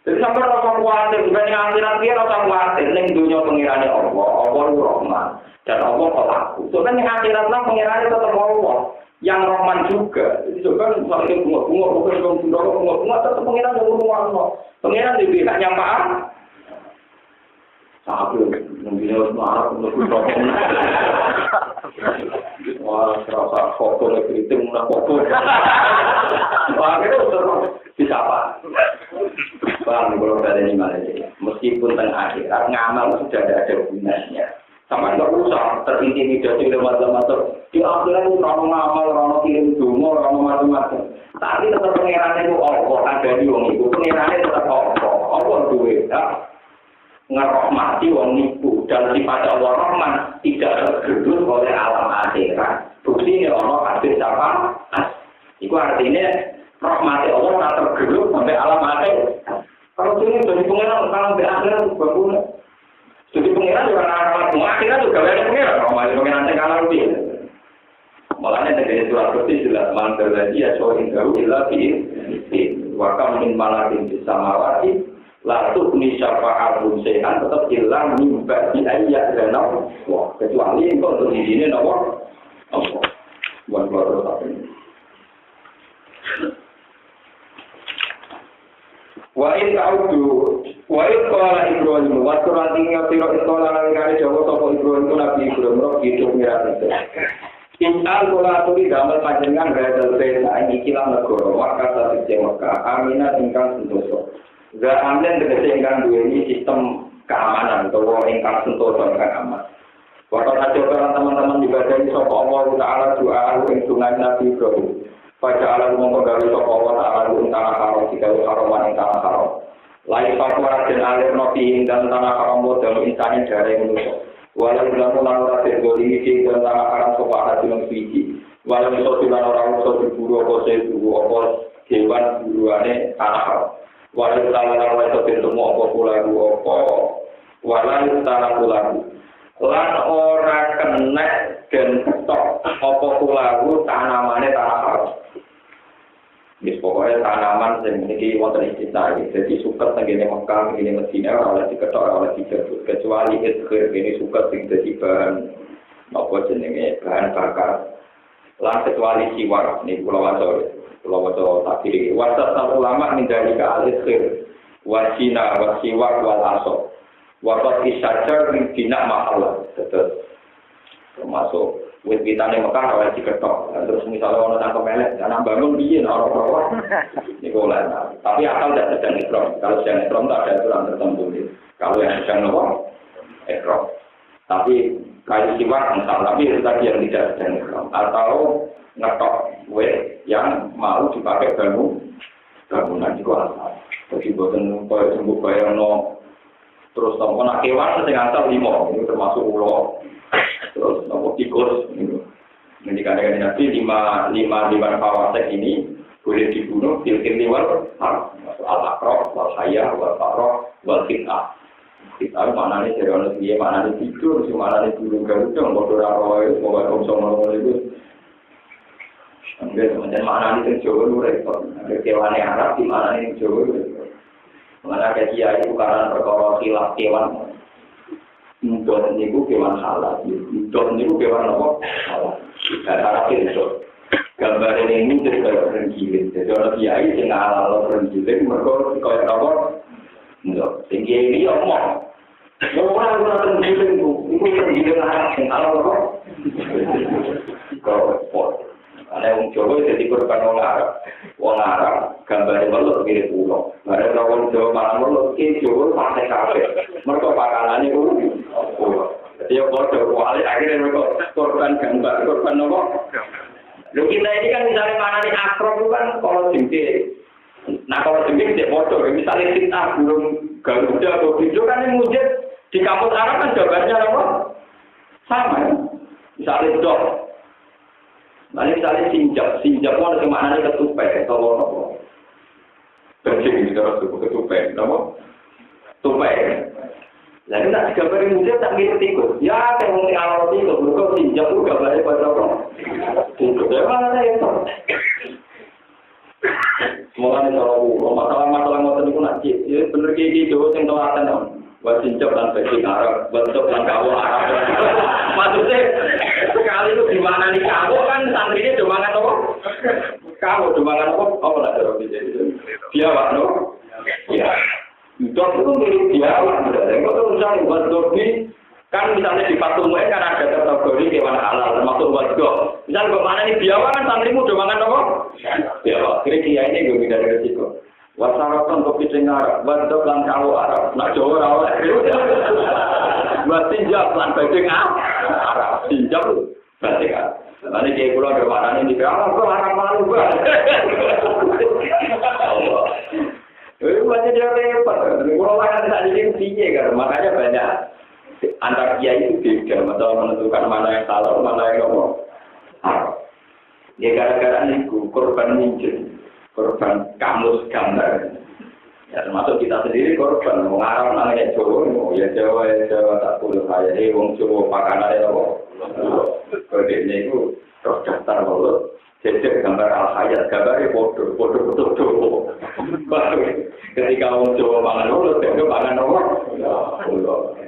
Jadi sampai rasa khawatir, dibanding akhirat dia rasa khawatir. Ini dunia pengirannya Allah, Allah Rahman. Dan Allah pelaku. Soalnya yang akhirat lah pengirannya tetap Allah. Yang Rahman juga. Jadi juga misalnya bunga, tetap pengiran yang Allah. Pengiran di pihak yang paham. Sahabat mungkin harus marah untuk berproses. Wah, serasa foto lebih itu mana foto. Wah, itu terus bisa apa? Bang, kalau ada ini malah meskipun tengah akhirat ngamal sudah ada gunanya. Sama nggak usah terintimidasi oleh macam-macam. Di akhirat itu orang ngamal, orang kirim dungo, orang macam-macam. Tapi tetap pengirannya itu Allah ada di wong itu. Pengirannya tetap Allah duit. Ngerahmati wong niku dan sifat Allah Rahman tidak tergerus oleh alam akhirat. Buktinya Allah habis apa? Itu artinya rahmati Allah tak tergerus sampai alam akhirat. Kalau ini jadi pengiran kalau di akhirat berguna. Jadi pengiran juga alam akhirat juga banyak pengiran. Rahmati pengiran yang kalah lebih. Malahnya dari surat bersih jelas mantel dia soal jauh lagi. Wakam min malakin samawati la tuhni syafa'atun syai'an tetap hilang mimba di ayat dan Allah. Kecuali engkau untuk di sini Allah. Buat terus apa ini. Wa in ta'udu wa in qala Ibrahim wa quratinga tiro istola nangane Jawa sapa Ibrahim itu Nabi Ibrahim roh itu mirate. Insal kula aturi damel panjenengan gadal desa iki kilang negara wakata sing Mekah aminah ingkang sentosa. Zaman tegese ingkang duweni sistem keamanan utawa ingkang sentosa ingkang aman. Waktu saja teman-teman dibacain sapa Allah Ta'ala doa ing sungai Nabi Ibrahim. Pada alam menggawe sapa Allah Ta'ala ing tanah haram digawe haram ing tanah haram. Lain fakwa den alir nopi ing tanah haram modal insane dari manusia. Walau dalam ulang kategori ini dan tanah haram sapa hati nang suci. Walau iso dilan ora iso diburu apa sewu apa hewan buruane tanah haram. Walau tanah iso ditemu apa kulaku apa. Walau tanah kulaku. Lan ora kena dan ketok apa kulaku tanamane tanah haram. Wis pokoknya tanaman sing iki wonten istisna iki. Dadi suket tengene Mekah, tengene Madinah ora oleh diketok, ora oleh dijebut kecuali izhir kene suket sing dadi bahan apa jenenge bahan bakar. Lan kecuali siwar niku kula waca takdir. Wasat ulama nindali ka izhir wasina wasiwak wal asok. Wakat isajar min dina mahalah. Termasuk wis kitane Mekah ora diketok. Terus misalnya ono tangkep elek, ana bangun piye ora ora. Niku lah. Tapi asal tidak sedang ikram. Kalau sedang ikram tak ada aturan tertentu. Kalau yang sedang nopo? Ikram. Tapi kayu siwak entah tapi tadi yang tidak sedang ikram atau ngetok yang mau dipakai bangunan juga asal. Jadi boten koyo sembuh bayangno terus nopo nak kewan sing asal 5 ini termasuk ulo. Terus nopo tikus gitu. Menjadikan nanti lima fawasek ini boleh dibunuh, tilkin liwal, al-akrab, wal-hayah, wal-faroh, wal-fitnah. Kita maknanya dari orang dia maknanya tidur, si maknanya burung garuda, bodoh raroy, semoga kaum somong itu. Enggak, macam maknanya yang Jawa lu repot. Ada kewan yang Arab di mana yang Jawa lu repot. Mana kayak dia itu karena perkara khilaf kewan. Untuk niku kewan halal, untuk niku kewan apa? Halal. Arab itu. Gambar ini jadi orang gila. Jadi orang kiai yang halal orang gila, mereka kayak apa? Enggak, tinggi ini omong. Orang tergiling itu tergiling Arab yang halal apa? Kau ada yang Jawa jadi korban orang Arab gambarnya melut mirip pulau. Ada orang Jawa malah melut ke Jawa pakai kafe. Mereka pakanannya pulau. Jadi yang bodoh kuali akhirnya mereka korban gambar korban apa? Lu kita ini kan misalnya mana nih akrom kan kalau jengke. Nah kalau jengke tidak bodoh. Misalnya kita belum garuda atau video kan yang mujud di kampus Arab kan gambarnya apa? Sama ya. Misalnya dok. Nah, misalnya sinjap itu ada kemaknanya ketupai, atau apa? Bajing ini terus ketupai, apa? Tupai. Lalu nak gambarin muda tak ngerti ikut. Ya, saya mungkin awal itu, berikut sinjap itu gambarnya pada apa? Ikut, ya mana itu? Semoga ini kalau masalah-masalah ngotot itu nak cip, ya bener gitu, yang telaten dong. Buat sinjap dan bajing Arab, buat cok dan kawo Arab. Maksudnya sekali itu gimana nih kawo kan santrinya domangan apa? Kawo domangan apa? Apa lah cara jadi? Biawak no? Ya. Dok itu milik biawak berarti. Kalau misalnya buat dobi kan misalnya di Fatul Mu'in kan ada kategori hewan halal termasuk buat dok. Misalnya bagaimana nih biawak kan santrimu domangan apa? Biawak. Kira-kira ini gue tidak ada resiko. Wasarapan kopi dengar, bantu lan kawo Arab, nak Jawa rawat. Buat tinjau lan bajing Arab, tinjau bajing Arab. Nanti dia pulang ke mana ini? Kalau kau Arab malu gua. Itu banyak dia repot. Kalau orang tak jadi tinggi kan, makanya banyak antar kiai itu beda, atau menentukan mana yang salah, mana yang ngomong. Ya gara-gara itu korban minjem. Korban kamus gambar. Ya termasuk kita sendiri korban. Mengarang namanya Jawa, ya Jawa tak boleh kaya. Wong Jawa pakanannya apa? Kodenya itu terus daftar mulut. Jadi gambar al-hayat, gambarnya bodoh. Ketika wong Jawa pangan mulut, dia pangan apa?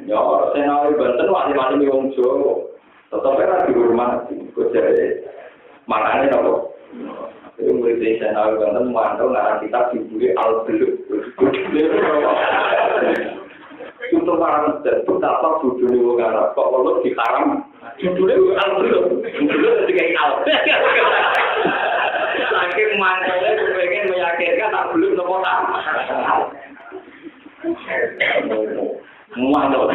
Ya saya nawi Banten wali-wali wong Jawa. Tetapnya dihormati. Jadi makannya apa? Itu murid saya nawi Banten mantau ngarang kitab dibuli al-beluk. Untuk orang betapa judulnya wong Arab kok kalau diharam judulnya al-beluk. Judulnya ketika al-beluk. Saking mantaunya pengen meyakinkan tak belum nopo tak. Mantau.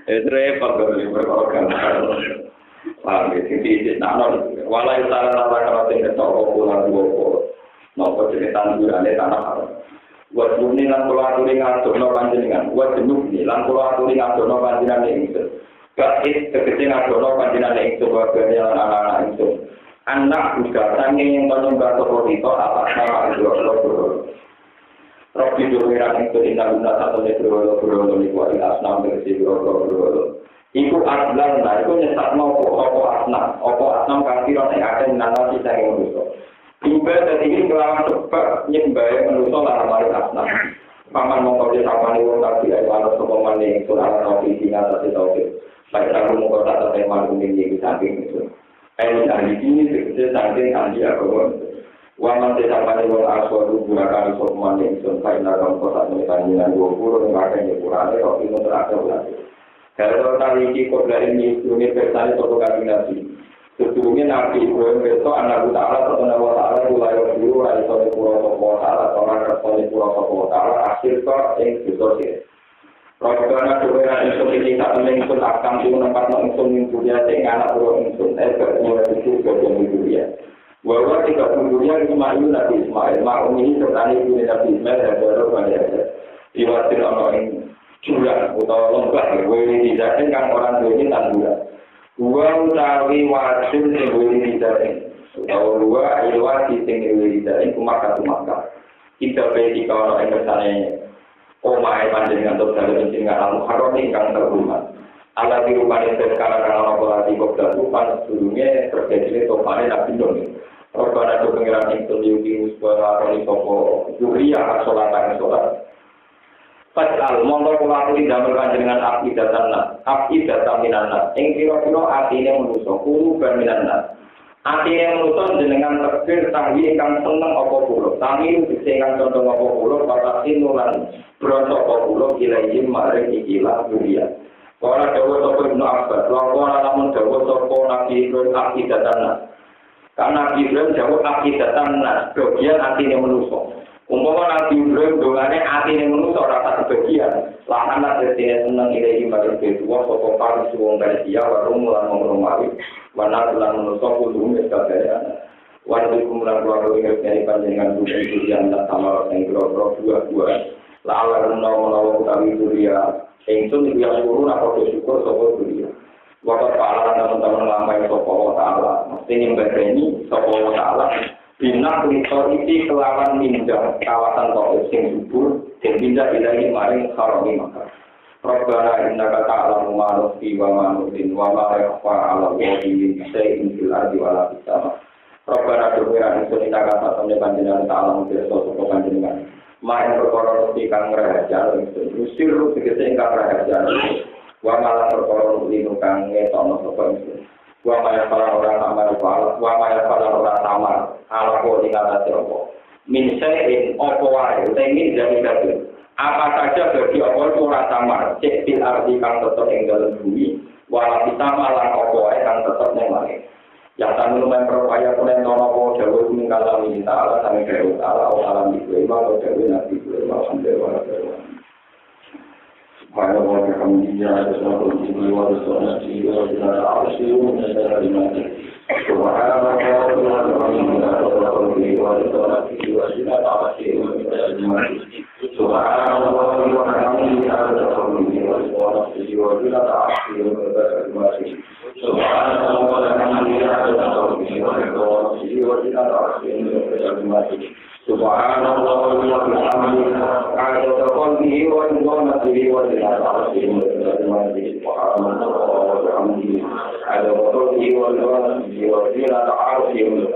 Repot dari program. Paham ya, jadi walai salah kalau tidak tahu pulang dua nopo cerita tandurannya tanah haram. Buat bumi lan pulau aturing adono panjenengan, buat jenuh nih lan pulau aturing adono panjenengan itu. Gakit kekecil adono panjenengan itu buat berjalan anak-anak itu. Anak juga tanging yang menyembah toko apa sama itu Robi dominan itu indah satu negro di kuali asnam berisi bro. Iku aslan, nah itu nyesat mau opo asnam kafiran yang akan menanam kita yang manusia. Iba dan ini melawan sebab nyembah manusia lah mari asnam. Paman mengkau di sapani wong tadi ayo alat sokongan yang surah Nabi singa tadi tahu. Baik aku mengkau tak terima kuning di samping itu. Ayo dari sini sekecil samping andi aku. Waman di sapani wong aswaru gurakan sokongan yang suntai dalam kota menyekanjinan 20 yang akan nyepurane kok ini terakhir lagi. Kalau tadi ini kau dari ini bersani atau kombinasi, sebelumnya Nabi Ibrahim itu anak utara atau anak utara mulai dulu dari sore pulau utara atau anak sore pulau utara akhir ke yang disosial. Proyeknya juga untuk ini tak menentukan akan di tempat menentukan dunia dengan anak pulau menentukan mulai itu ke dunia. Bahwa tidak dunia Ismail Nabi Ismail, maklum ini tertani dunia Nabi Ismail dan baru banyak diwakil orang ini. Curang atau lembah, gue dijamin kan orang ini tanduran. Dua utawi wajib yang gue dijamin. Atau dua ilwasi yang gue dijamin, kumaka. Tidak baik kalau orang yang bertanya Omae panjenengan terus dalem panjenengan al-muharram ingkang terhormat. Allah dirupani sekarang ana pola di kota rupan sebelumnya terjadi topane Nabi Nuh. Robbana do pengiran ing tuliuki supaya ora iso duriya salatan salat. Padahal monggo kula aturi damel panjenengan api datan minanna. Ing kira-kira atine manusa kulo ban minanna. Atine manusa jenengan tegir tangi ingkang seneng apa kula. Tangi sing ingkang condong apa kula patasin lan bronto apa kula ilahi maring ikilah dunia. Ora dawa sapa Ibnu Abbas, ora lamun dawa sapa Nabi Ibrahim api datan. Karena Nabi Ibrahim dawa api datan bagian atine manusa. Umpama Nabi Ibrahim dongane atine manusa ora tak bagian. Lan ana dene seneng ilahi maring Tuhan sapa paring wong Persia warung lan ngomong-ngomong. Wana lan manusa kudu mestadaya. Wajib kumulan keluarga ingat dari panjenengan dunia itu yang tak sama yang berobro dua-dua. Lalu menawa utawi dunia, ingsun dia suruh apa bersyukur sopo dunia. Waktu pahala teman-teman lama yang sopo taala, mesti nyembadani sopo taala. Bina kulitor isi kelawan minjam kawasan toko sing subur dan pindah ilahi maring harami maka. Rabbana innaka ta'lamu ma nukhfi wa ma nu'lin wa ma yakhfa 'ala Allahi min shay'in fil ardi wa la fis sama'. Rabbana duwira ingsun innaka satamne panjenengan ta'lamu pirsa sapa panjenengan. Main perkara mesti kang rahasia ingsun. Usir tegese ingkang rahasia. Wa malah perkara nu'lin kang ngetokno sapa ingsun. Wa maya para ora tamar wa maya para ora tamar ala ko ing atase apa. Min shay'in apa wae utawi dari apa saja bagi apa ora tamar cek fil ardi kang tetep ing dalem bumi wala ditama lan apa wae kang tetep ning langit ya tanun men perkaya kunen nono apa dawuh ing kalam iki taala sami kaya taala alam iki wa dawuh nabi alhamdulillah Pada waktu kami ada suatu jiwa bersama jiwa dengan asyik dan terima. Subhanallah wa bihamdihi wa jiwa dengan asyik dan terima. Subhanallah wa bihamdihi wa jiwa dengan asyik dan terima. Subhanallah wa bihamdihi wa jiwa dengan asyik dan terima. Subhanallah wa bihamdihi adada qalbihi wa nuratihi wa zinata arshihi wa subhanallah wa bihamdihi adada qalbihi wa nuratihi wa zinata arshihi wa